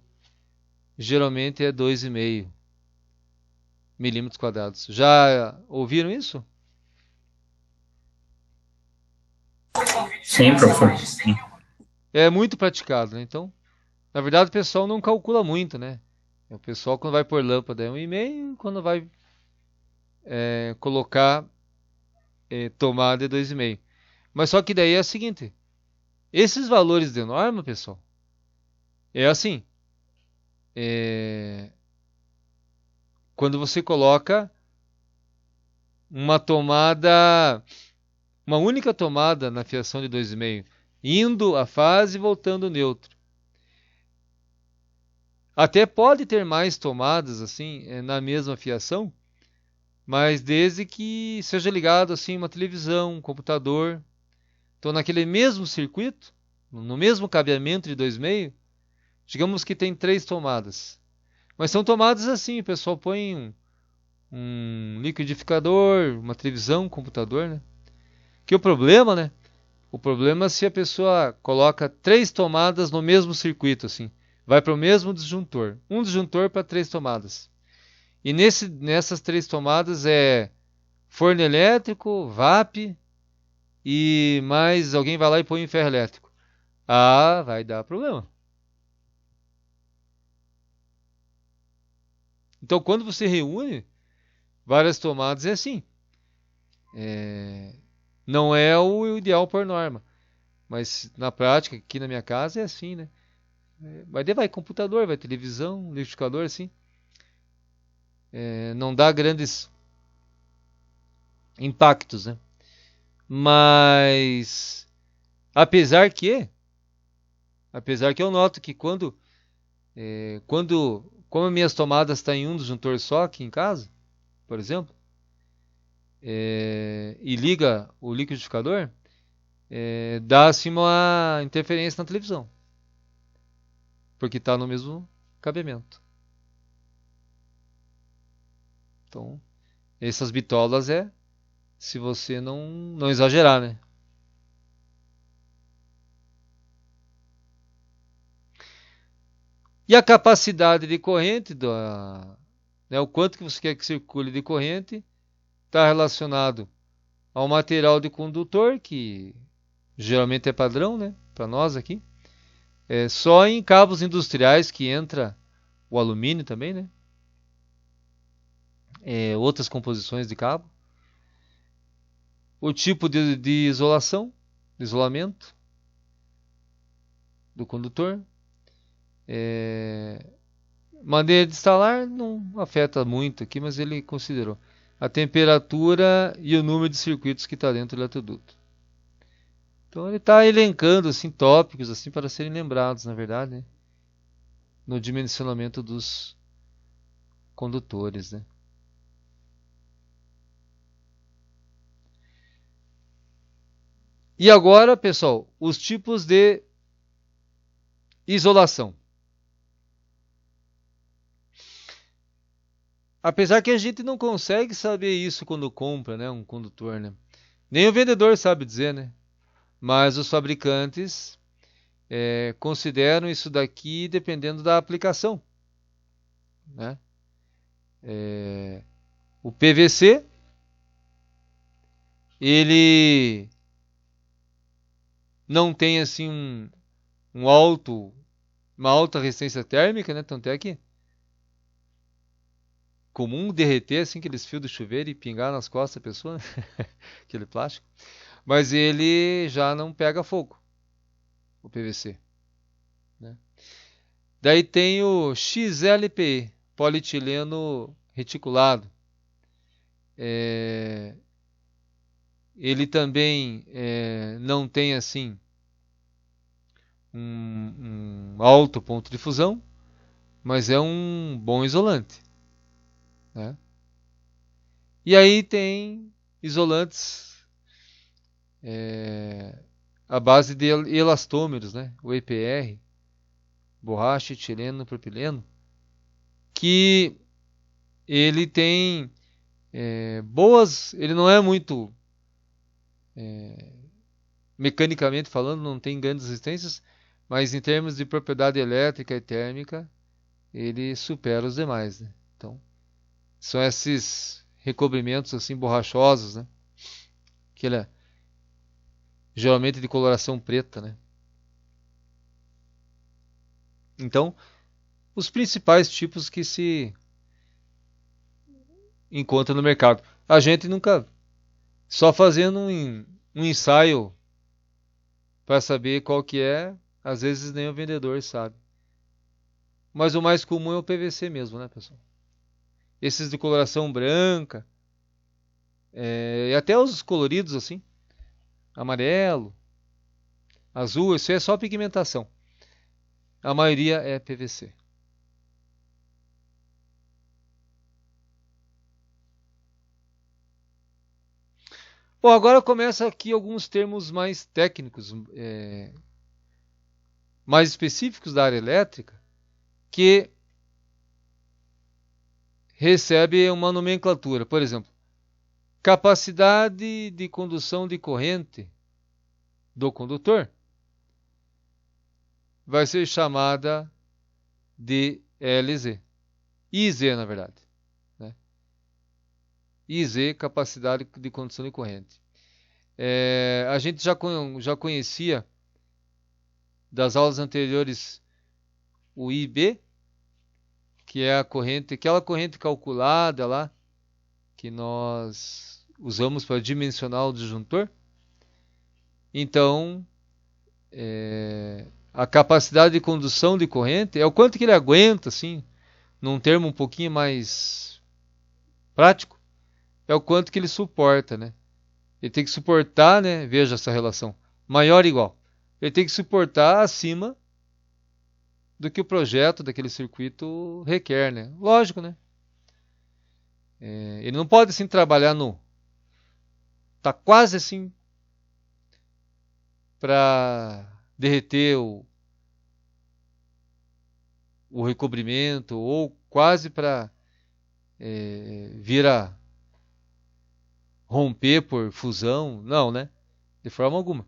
geralmente é 2,5 milímetros quadrados. Já ouviram isso? Sim, professor. Sim. É muito praticado, né? Então, na verdade, o pessoal não calcula muito, né? O pessoal, quando vai pôr lâmpada, é 1,5, quando vai colocar tomada, é 2,5. Mas só que daí é o seguinte: esses valores de norma, pessoal, é assim. Quando você coloca uma única tomada na fiação de 2,5, indo a fase e voltando neutro. Até pode ter mais tomadas assim na mesma fiação, mas desde que seja ligado assim uma televisão, um computador. Então naquele mesmo circuito, no mesmo cabeamento de 2,5, digamos que tem 3 tomadas. Mas são tomadas assim, o pessoal põe um liquidificador, uma televisão, um computador, né? Que o problema, né? O problema é se a pessoa coloca 3 tomadas no mesmo circuito, assim. Vai para o mesmo disjuntor. Um disjuntor para 3 tomadas. E nessas 3 tomadas é forno elétrico, VAP e mais alguém vai lá e põe em ferro elétrico. Vai dar problema. Então, quando você reúne várias tomadas, é assim. Não é o ideal por norma. Mas na prática, aqui na minha casa, é assim, né? Mas daí vai computador, vai televisão, liquidificador, assim. Não dá grandes impactos, né? Mas, apesar que eu noto que como minhas tomadas estão em um disjuntor só aqui em casa, por exemplo, e liga o liquidificador, dá assim uma interferência na televisão, porque está no mesmo cabeamento. Então, essas bitolas se você não exagerar, né? E a capacidade de corrente, o quanto que você quer que circule de corrente, está relacionado ao material de condutor, que geralmente é padrão, né? Para nós aqui. Só em cabos industriais que entra o alumínio também, né? Outras composições de cabo. O tipo de isolação, de isolamento. do condutor. Maneira de instalar não afeta muito aqui, mas ele considerou a temperatura e o número de circuitos que está dentro do eletroduto. Então ele está elencando assim, tópicos assim, para serem lembrados, na verdade, né? No dimensionamento dos condutores. Né? E agora, pessoal, os tipos de isolação. Apesar que a gente não consegue saber isso quando compra, né, um condutor, né? Nem o vendedor sabe dizer, né? Mas os fabricantes consideram isso daqui dependendo da aplicação, né? O PVC, ele não tem assim uma alta resistência térmica, né? Tanto é que comum derreter assim aqueles fios do chuveiro e pingar nas costas da pessoa, né? Aquele plástico. Mas ele já não pega fogo, o PVC. Né? Daí tem o XLPE, polietileno reticulado. Ele também não tem assim um alto ponto de fusão, mas é um bom isolante. Né? E aí tem isolantes à base de elastômeros, né? O EPR, borracha, etileno, propileno, que ele tem boas, ele não é muito mecanicamente falando, não tem grandes resistências, mas em termos de propriedade elétrica e térmica, ele supera os demais. Né? Então, são esses recobrimentos assim borrachosos, né? Que ele é geralmente de coloração preta, né? Então, os principais tipos que se encontra no mercado. A gente nunca, só fazendo um ensaio para saber qual que é, às vezes nem o vendedor sabe. Mas o mais comum é o PVC mesmo, né, pessoal? Esses de coloração branca, e até os coloridos assim, amarelo, azul, isso é só pigmentação. A maioria é PVC. Bom, agora começa aqui alguns termos mais técnicos, mais específicos da área elétrica, que recebe uma nomenclatura. Por exemplo, capacidade de condução de corrente do condutor vai ser chamada de LZ. IZ, na verdade. Né? IZ, capacidade de condução de corrente. A gente já conhecia das aulas anteriores o IB, que é a corrente, aquela corrente calculada lá, que nós usamos para dimensionar o disjuntor. Então, a capacidade de condução de corrente é o quanto que ele aguenta, assim, num termo um pouquinho mais prático, é o quanto que ele suporta, né? Ele tem que suportar, né? Veja essa relação, maior ou igual. Ele tem que suportar acima do que o projeto daquele circuito requer, né? Lógico, né? Ele não pode assim trabalhar tá quase assim para derreter o recobrimento ou quase para vir a romper por fusão. Não, né? De forma alguma.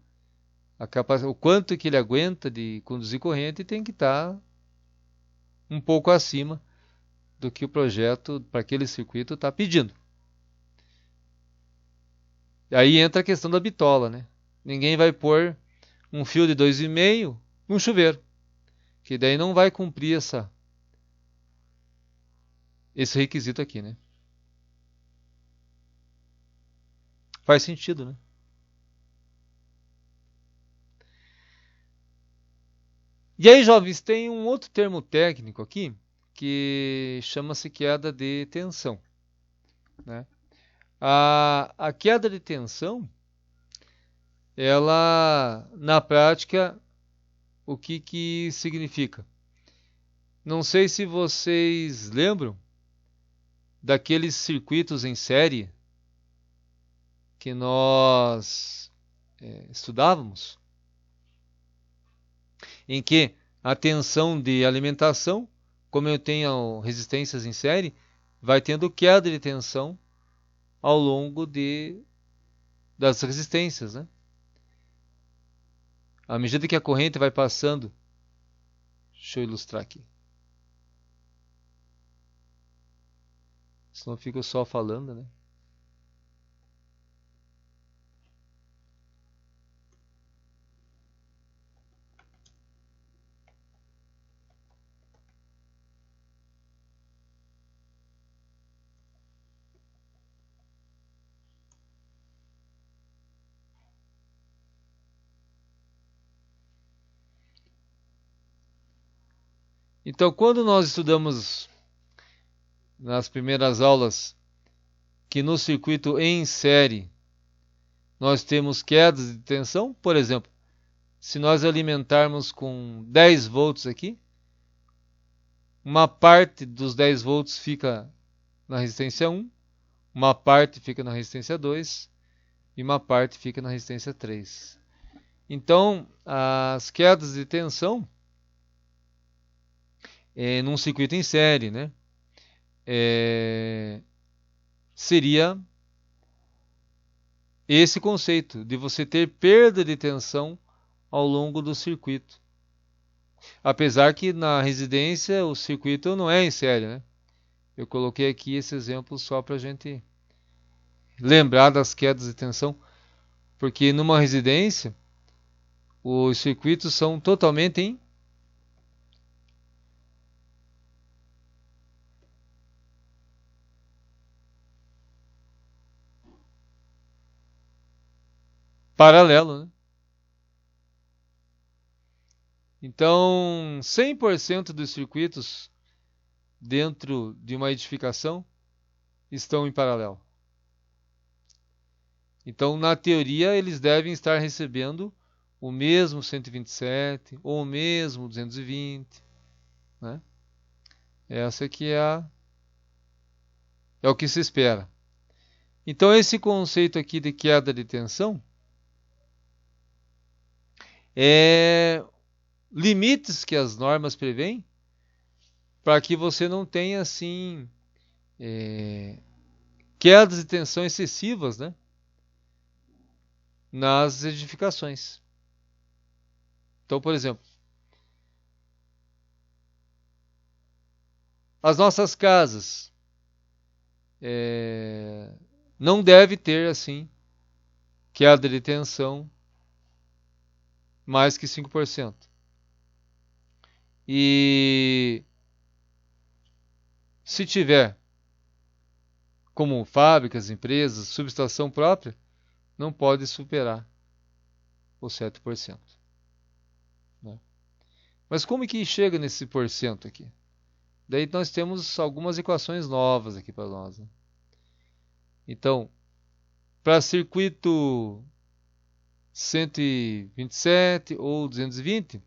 O quanto que ele aguenta de conduzir corrente tem que estar um pouco acima do que o projeto para aquele circuito está pedindo. Aí entra a questão da bitola, né? Ninguém vai pôr um fio de 2,5 num chuveiro, que daí não vai cumprir esse requisito aqui, né? Faz sentido, né? E aí, jovens, tem um outro termo técnico aqui que chama-se queda de tensão, né? A queda de tensão, ela, na prática, o que significa? Não sei se vocês lembram daqueles circuitos em série que nós estudávamos, em que a tensão de alimentação, como eu tenho resistências em série, vai tendo queda de tensão ao longo das resistências, né? À medida que a corrente vai passando, deixa eu ilustrar aqui. Senão eu fico só falando, né? Então, quando nós estudamos nas primeiras aulas que no circuito em série nós temos quedas de tensão, por exemplo, se nós alimentarmos com 10 volts aqui, uma parte dos 10 volts fica na resistência 1, uma parte fica na resistência 2 e uma parte fica na resistência 3. Então, as quedas de tensão num circuito em série, né? Seria esse conceito de você ter perda de tensão ao longo do circuito. Apesar que na residência o circuito não é em série, né? Eu coloquei aqui esse exemplo só para a gente lembrar das quedas de tensão, porque numa residência os circuitos são totalmente em paralelo, né? Então, 100% dos circuitos dentro de uma edificação estão em paralelo. Então, na teoria, eles devem estar recebendo o mesmo 127 ou o mesmo 220, né? Essa aqui é o que se espera. Então, esse conceito aqui de queda de tensão é limites que as normas prevêem para que você não tenha assim quedas de tensão excessivas, né, nas edificações. Então, por exemplo, as nossas casas não deve ter assim queda de tensão mais que 5%. E se tiver, como fábricas, empresas, subestação própria, não pode superar os 7%. Né? Mas como que chega nesse porcento aqui? Daí nós temos algumas equações novas aqui para nós. Né? Então, para circuito 127 ou 220,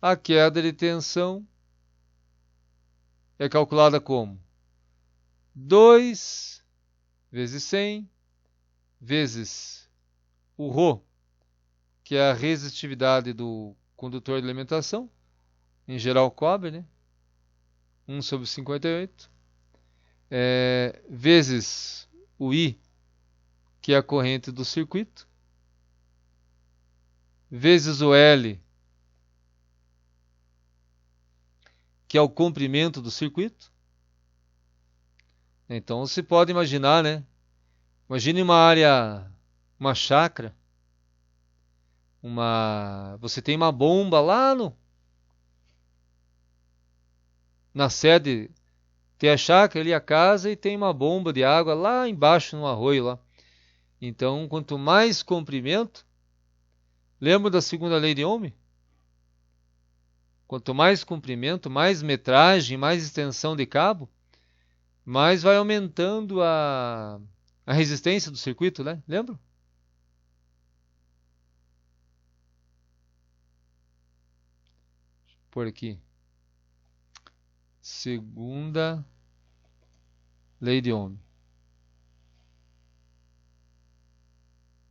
a queda de tensão é calculada como 2 vezes 100 vezes o ρ, que é a resistividade do condutor de alimentação, em geral cobre, né? 1 sobre 58, vezes o I, que é a corrente do circuito, vezes o L, que é o comprimento do circuito. Então você pode imaginar, né? Imagine uma área, uma chácara, você tem uma bomba lá na sede, tem a chácara ali, a casa, e tem uma bomba de água lá embaixo no arroio lá. Então, quanto mais comprimento, lembra da segunda lei de Ohm? Quanto mais comprimento, mais metragem, mais extensão de cabo, mais vai aumentando a resistência do circuito, né? Lembra? Por aqui. Segunda lei de Ohm.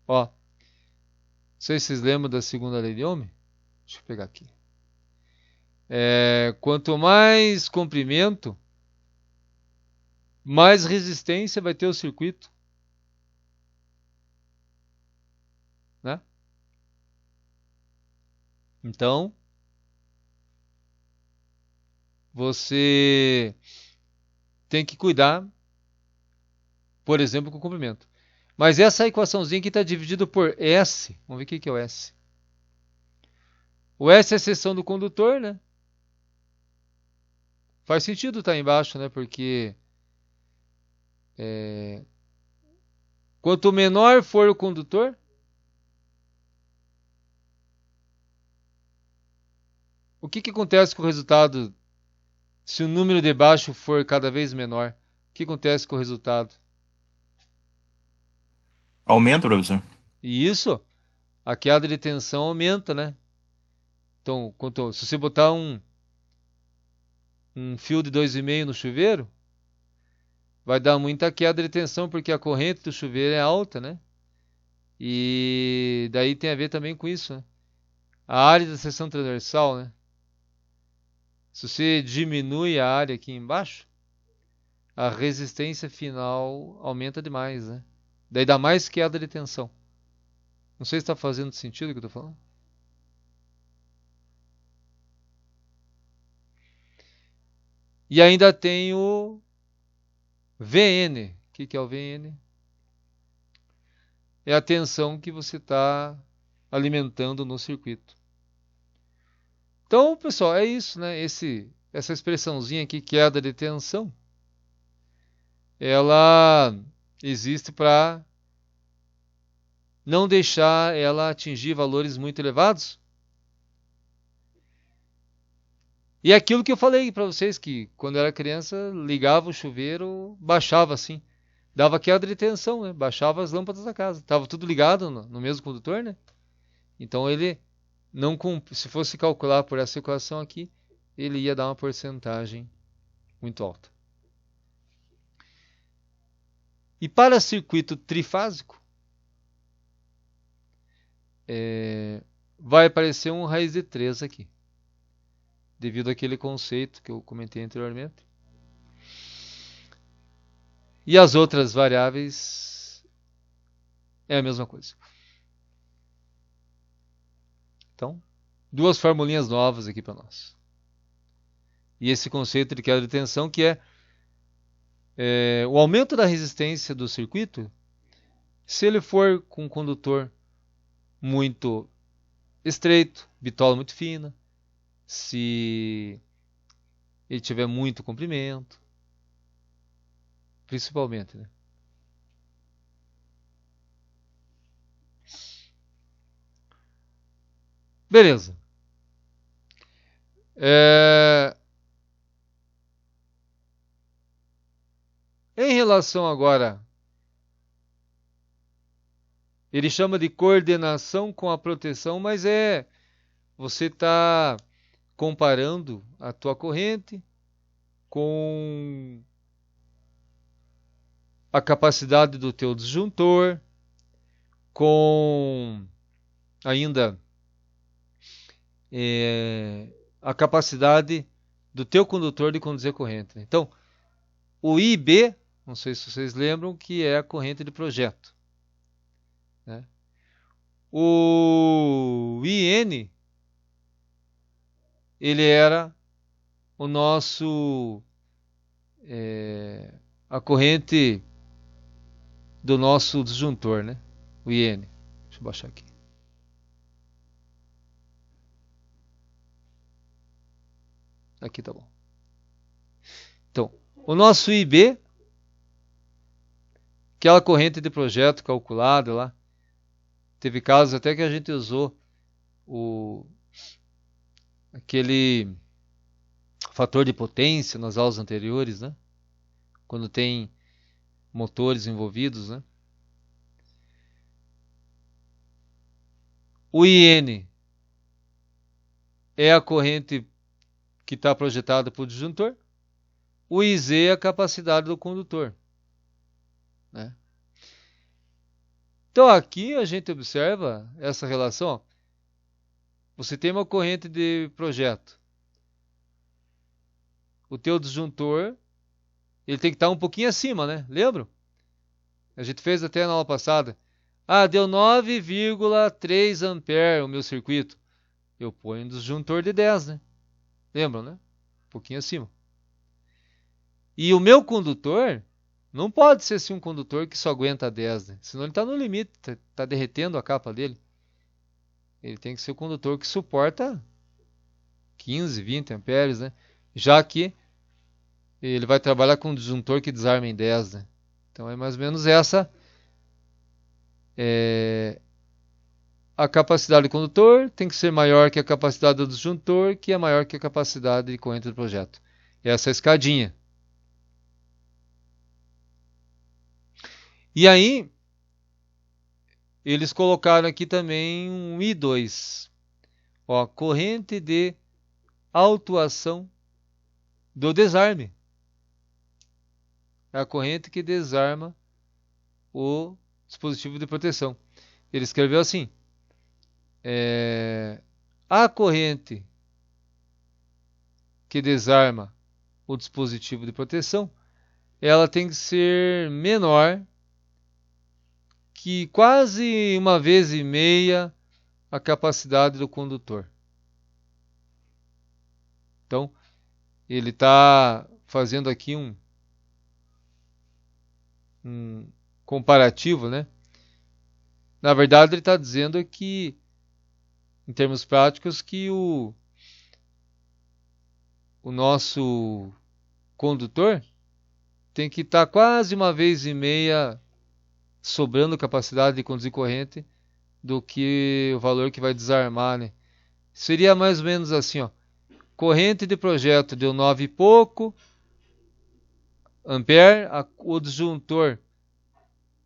Ó, não sei se vocês lembram da segunda lei de Ohm. Deixa eu pegar aqui. Quanto mais comprimento, mais resistência vai ter o circuito, né? Então, você tem que cuidar, por exemplo, com o comprimento. Mas essa equaçãozinha aqui está dividida por S. Vamos ver o que é o S. O S é a seção do condutor, né? Faz sentido estar embaixo, né? Porque quanto menor for o condutor, o que acontece com o resultado se o número de baixo for cada vez menor? O que acontece com o resultado? Aumenta, professor? E isso, a queda de tensão aumenta, né? Então, se você botar um fio de 2,5 no chuveiro, vai dar muita queda de tensão porque a corrente do chuveiro é alta, né? E daí tem a ver também com isso, né? A área da seção transversal, né? Se você diminui a área aqui embaixo, a resistência final aumenta demais, né? Daí dá mais queda de tensão. Não sei se está fazendo sentido o que eu estou falando. E ainda tem o VN. O que é o VN? É a tensão que você está alimentando no circuito. Então, pessoal, é isso, né? Essa expressãozinha aqui, queda de tensão, ela existe para não deixar ela atingir valores muito elevados. E é aquilo que eu falei para vocês, que quando eu era criança, ligava o chuveiro, baixava assim. Dava queda de tensão, né? Baixava as lâmpadas da casa. Tava tudo ligado no mesmo condutor, né? Então ele não, se fosse calcular por essa equação aqui, ele ia dar uma porcentagem muito alta. E para circuito trifásico, vai aparecer um raiz de 3 aqui, devido àquele conceito que eu comentei anteriormente. E as outras variáveis é a mesma coisa. Então, duas formulinhas novas aqui para nós. E esse conceito de queda de tensão, que é o aumento da resistência do circuito, se ele for com um condutor muito estreito, bitola muito fina, se ele tiver muito comprimento, principalmente, né? Beleza. Em relação agora, ele chama de coordenação com a proteção, mas você está comparando a tua corrente com a capacidade do teu disjuntor, com ainda a capacidade do teu condutor de conduzir a corrente. Então, o IB, não sei se vocês lembram, que é a corrente de projeto, né? O IN, ele era o nosso a corrente do nosso disjuntor, né? O IN. Deixa eu baixar aqui. Aqui tá bom. Então, o nosso IB, aquela corrente de projeto calculada lá, teve casos até que a gente usou aquele fator de potência nas aulas anteriores, né? Quando tem motores envolvidos, né? O IN é a corrente que está projetada para o disjuntor. O IZ é a capacidade do condutor, né? Então aqui a gente observa essa relação. Ó. Você tem uma corrente de projeto. O teu disjuntor, ele tem que estar um pouquinho acima, né? Lembra? A gente fez até na aula passada. Ah, deu 9,3 ampere o meu circuito. Eu ponho um disjuntor de 10, né? Lembram, né? Um pouquinho acima. E o meu condutor não pode ser assim um condutor que só aguenta 10, né? Senão ele está no limite, está derretendo a capa dele. Ele tem que ser um condutor que suporta 15, 20 amperes, né? Já que ele vai trabalhar com um disjuntor que desarma em 10, né? Então é mais ou menos essa a capacidade do condutor tem que ser maior que a capacidade do disjuntor, que é maior que a capacidade de corrente do projeto. Essa é a escadinha. E aí, eles colocaram aqui também um I2. Ó, corrente de autuação do desarme. É a corrente que desarma o dispositivo de proteção. Ele escreveu assim: a corrente que desarma o dispositivo de proteção, ela tem que ser menor que quase 1,5 vezes a capacidade do condutor. Então, ele está fazendo aqui um comparativo, né? Na verdade, ele está dizendo que, em termos práticos, que o nosso condutor tem que estar quase 1,5 vezes sobrando capacidade de conduzir corrente do que o valor que vai desarmar, né? Seria mais ou menos assim, ó. Corrente de projeto deu 9 e pouco ampere, o disjuntor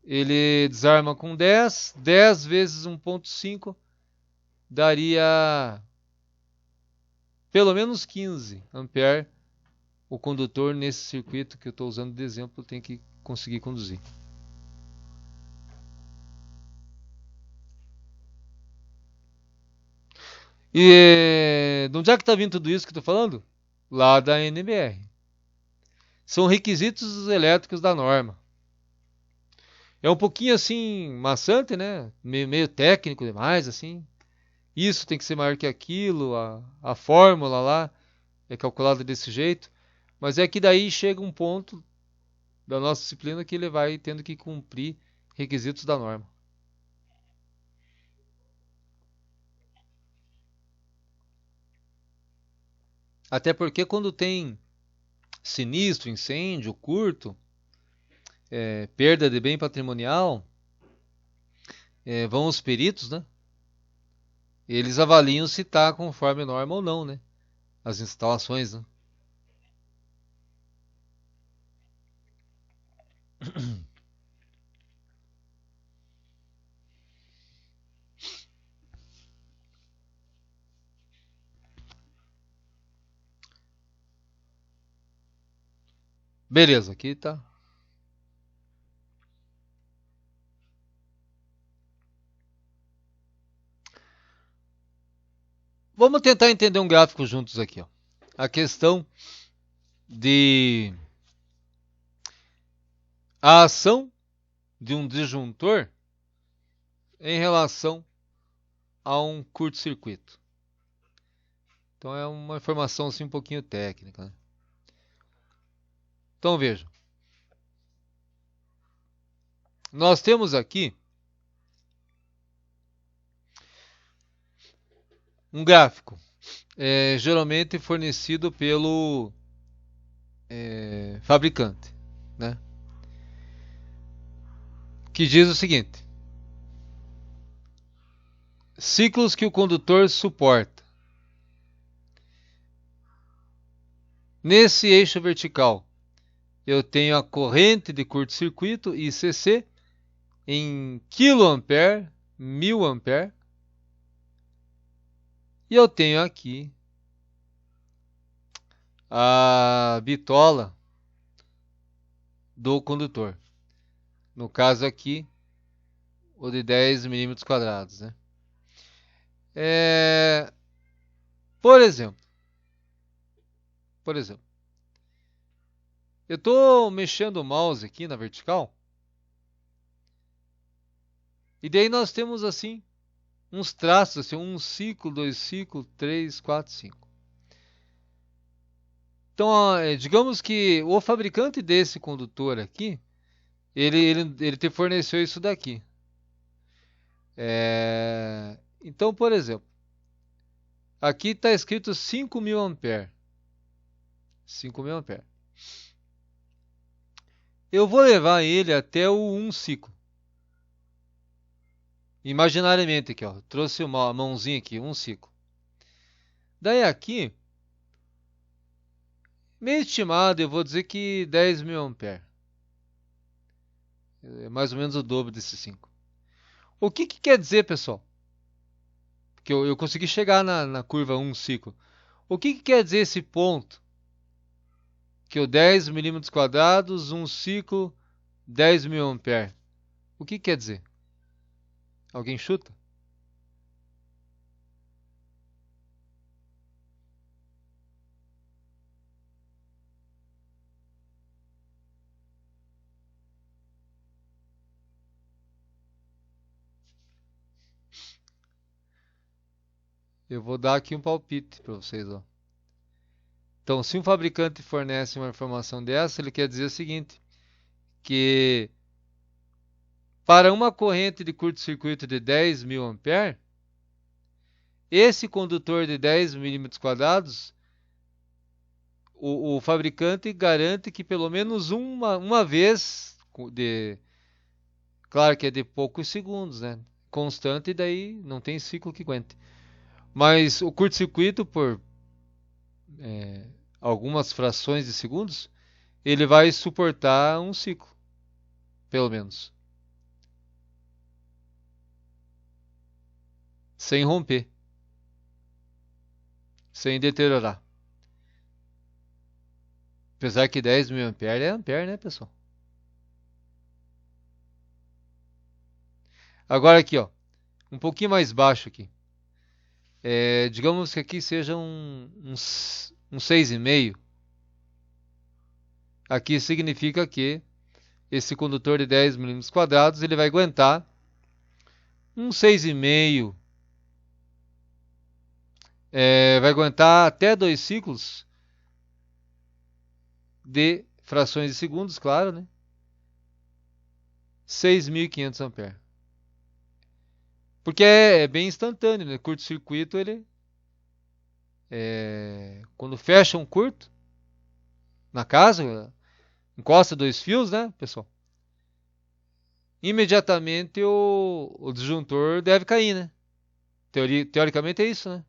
ele desarma com 10, 10 vezes 1,5 daria pelo menos 15 ampere. O condutor nesse circuito que eu estou usando de exemplo tem que conseguir conduzir. E de onde é que está vindo tudo isso que eu estou falando? Lá da NBR. São requisitos elétricos da norma. É um pouquinho assim maçante, né? Meio técnico demais, assim. Isso tem que ser maior que aquilo, a fórmula lá é calculada desse jeito. Mas é que daí chega um ponto da nossa disciplina que ele vai tendo que cumprir requisitos da norma. Até porque quando tem sinistro, incêndio, curto, perda de bem patrimonial, vão os peritos, né? Eles avaliam se está conforme norma ou não, né? As instalações, né? Beleza, aqui tá. Vamos tentar entender um gráfico juntos aqui, ó. A questão de a ação de um disjuntor em relação a um curto-circuito. Então é uma informação assim um pouquinho técnica, né? Então vejam. Nós temos aqui um gráfico, geralmente fornecido pelo fabricante, né? Que diz o seguinte: ciclos que o condutor suporta. Nesse eixo vertical, eu tenho a corrente de curto-circuito, ICC, em kA, 1000 A. E eu tenho aqui a bitola do condutor. No caso aqui, o de 10 milímetros quadrados, né? Por exemplo, eu estou mexendo o mouse aqui na vertical, e daí nós temos assim uns traços, assim, um ciclo, 2 ciclos, 3, 4, 5. Então, digamos que o fabricante desse condutor aqui, ele te forneceu isso daqui. Então, por exemplo, aqui está escrito 5.000 A. 5.000 A. Eu vou levar ele até o 1 ciclo. Imaginariamente aqui, ó. Trouxe uma mãozinha aqui, 1 ciclo. Daí aqui, meio estimado, eu vou dizer que 10.000 A. É mais ou menos o dobro desses 5. O que quer dizer, pessoal? Porque eu consegui chegar na curva 1 ciclo. O que quer dizer esse ponto? Que o 10 milímetros quadrados, 1 ciclo, 10.000 A. O que quer dizer? Alguém chuta? Eu vou dar aqui um palpite para vocês, ó. Então, se um fabricante fornece uma informação dessa, ele quer dizer o seguinte, que para uma corrente de curto-circuito de 10.000 A, esse condutor de 10 milímetros quadrados, o fabricante garante que pelo menos uma vez, claro que é de poucos segundos, né? Constante, e daí não tem ciclo que aguente. Mas o curto-circuito, por algumas frações de segundos, ele vai suportar um ciclo, pelo menos. Sem romper. Sem deteriorar. Apesar que 10.000 A é ampere, né, pessoal? Agora aqui, ó. Um pouquinho mais baixo aqui. Digamos que aqui seja um 6,5. Aqui significa que esse condutor de 10 milímetros quadrados ele vai aguentar um 6,5. Vai aguentar até 2 ciclos de frações de segundos, claro, né? 6.500 A. Porque é bem instantâneo, né? Curto-circuito, ele quando fecha um curto na casa, encosta 2 fios, né, pessoal? Imediatamente o disjuntor deve cair, né? Teoricamente é isso, né?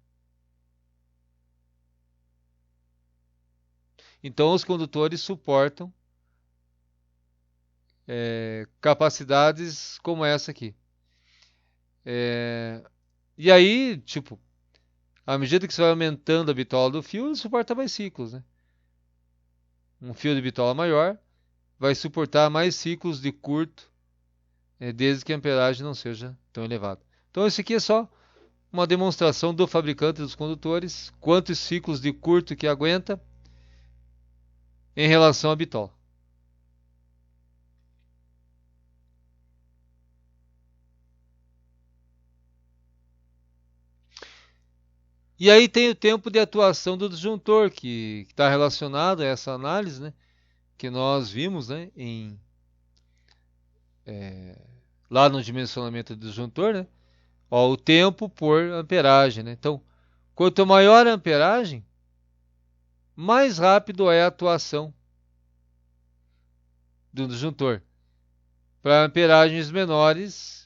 Então os condutores suportam capacidades como essa aqui. E aí, tipo, à medida que você vai aumentando a bitola do fio, ele suporta mais ciclos, né? Um fio de bitola maior vai suportar mais ciclos de curto, desde que a amperagem não seja tão elevada. Então, esse aqui é só uma demonstração do fabricante dos condutores, quantos ciclos de curto que aguenta em relação à bitola. E aí tem o tempo de atuação do disjuntor, que está relacionado a essa análise, né, que nós vimos, né, lá no dimensionamento do disjuntor, né, ó, o tempo por amperagem. Né? Então, quanto maior a amperagem, mais rápido é a atuação do disjuntor. Para amperagens menores,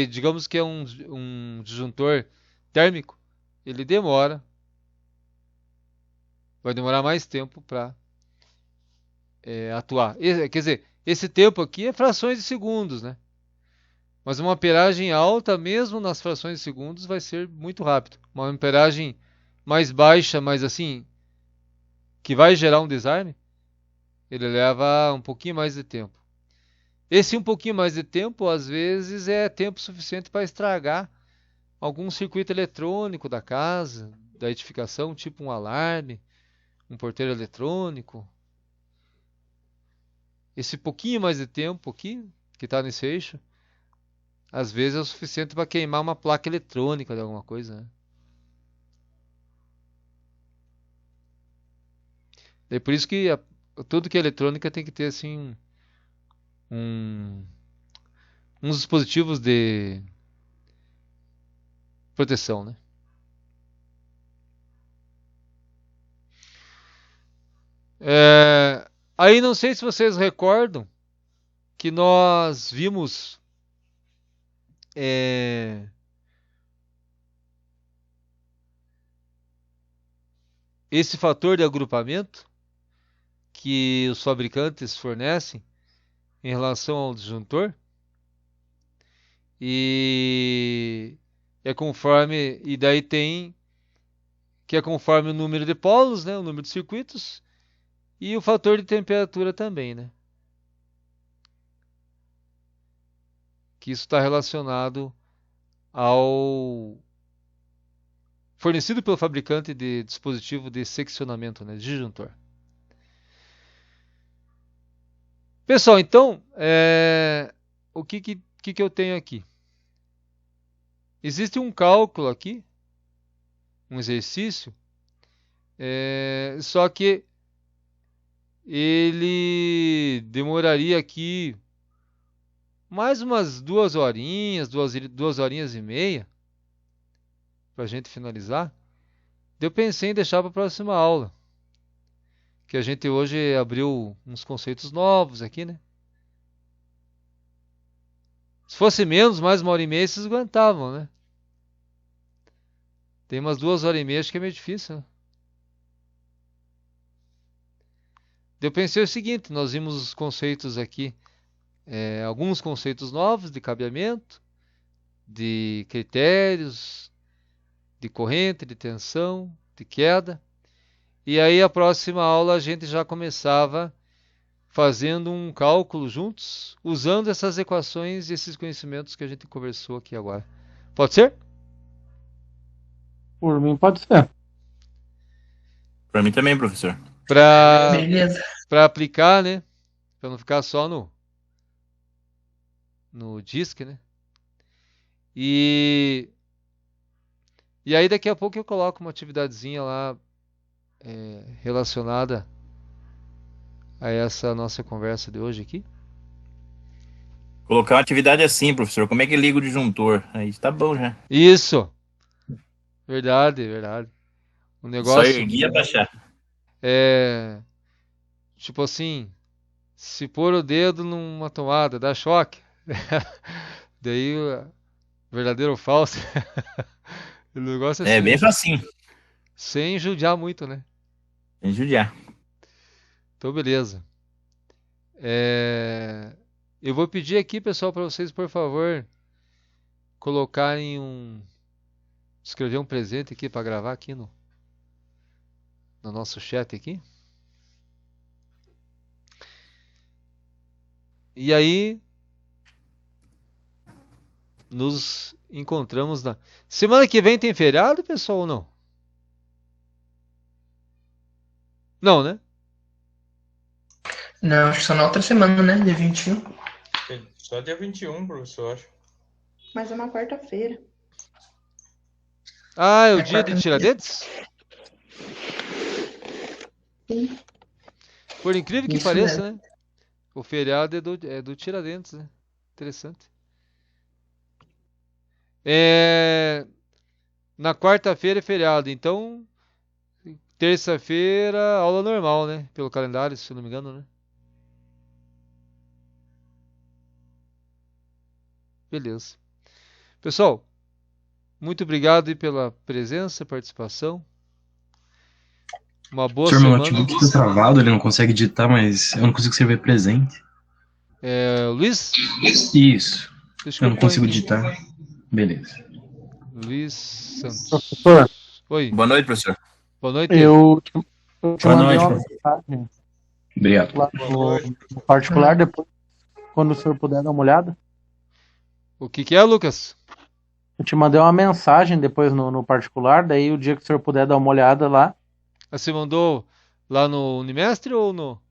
digamos que é um disjuntor térmico, ele demora vai demorar mais tempo para atuar. Quer dizer, esse tempo aqui é frações de segundos, né? Mas uma amperagem alta, mesmo nas frações de segundos, vai ser muito rápido. Uma amperagem mais baixa, mas assim, que vai gerar um desarme, ele leva um pouquinho mais de tempo. Esse um pouquinho mais de tempo, às vezes, é tempo suficiente para estragar algum circuito eletrônico da casa, da edificação, tipo um alarme, um porteiro eletrônico. Esse pouquinho mais de tempo aqui, que está nesse eixo, às vezes é o suficiente para queimar uma placa eletrônica de alguma coisa, né? É por isso que tudo que é eletrônica tem que ter assim uns dispositivos de proteção, né? Aí não sei se vocês recordam que nós vimos esse fator de agrupamento que os fabricantes fornecem em relação ao disjuntor, e daí tem que é conforme o número de polos, né, o número de circuitos e o fator de temperatura também, né? Que isso está relacionado ao fornecido pelo fabricante de dispositivo de seccionamento, né, disjuntor. Pessoal, então, o que eu tenho aqui? Existe um cálculo aqui, um exercício, só que ele demoraria aqui mais umas 2 horinhas, 2 horinhas e meia, para a gente finalizar. Eu pensei em deixar para a próxima aula, que a gente hoje abriu uns conceitos novos aqui, né? Se fosse menos, mais 1 hora e meia, vocês aguentavam, né? Tem umas 2 horas e meia, acho que é meio difícil, né? Eu pensei o seguinte, nós vimos os conceitos aqui, alguns conceitos novos de cabeamento, de critérios, de corrente, de tensão, de queda. E aí a próxima aula a gente já começava fazendo um cálculo juntos, usando essas equações e esses conhecimentos que a gente conversou aqui agora. Pode ser? Por mim pode ser. Para mim também, professor. Beleza. Para aplicar, né? Para não ficar só no DISC, né? E aí daqui a pouco eu coloco uma atividadezinha lá relacionada a essa nossa conversa de hoje aqui. Colocar uma atividade assim, professor. Como é que liga o disjuntor? Aí tá bom já. Isso! Verdade, verdade. O Só negócio erguer e abaixar. é tipo assim, se pôr o dedo numa tomada, dá choque. Daí, verdadeiro ou falso? O negócio é É assim, bem facinho. sem judiar muito, né? Sem judiar. Então, beleza. Eu vou pedir aqui, pessoal, para vocês, por favor, escrever um presente aqui para gravar aqui no nosso chat aqui. E aí, nos encontramos na semana que vem. Tem feriado, pessoal, ou não? Não, né? Não, acho que só na outra semana, né? Dia 21. Só dia 21, professor, acho. Mas é uma quarta-feira. Ah, é o É dia de quarta-feira. Tiradentes? Sim. Por incrível que Isso pareça, mesmo. né? O feriado é do Tiradentes, né? Interessante. Na quarta-feira é feriado, então terça-feira aula normal, né? Pelo calendário, se eu não me engano, né? Beleza. Pessoal, muito obrigado aí pela presença, participação. Uma boa Senhor, meu semana. notebook tá travado, ele não consegue digitar, mas eu não consigo escrever presente. Luiz? Isso. Deixa Eu eu não pôr consigo aqui. digitar. Beleza. Luiz Santos. Professor, Oi, Boa noite, professor. boa noite. eu te Boa mandei noite, uma professor. mensagem Obrigado. lá Boa no, noite. no particular, depois, quando o senhor puder dar uma olhada. O que é, Lucas? Eu te mandei uma mensagem depois no particular, daí o dia que o senhor puder dar uma olhada lá, Você mandou lá no Unimestre ou no...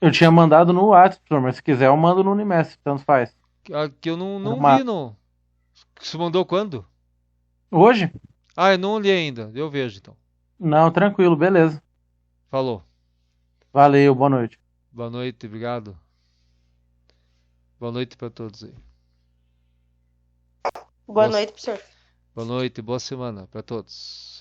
eu tinha mandado no WhatsApp, professor, mas se quiser eu mando no Unimestre, tanto faz. Que eu não Uma- vi, não. Você mandou quando? Hoje? Eu não li ainda. Eu vejo, então. Não, tranquilo, beleza. Falou. Valeu, boa noite. Boa noite, obrigado. Boa noite para todos aí. Boa Nossa. noite, professor. Boa noite, boa semana para todos.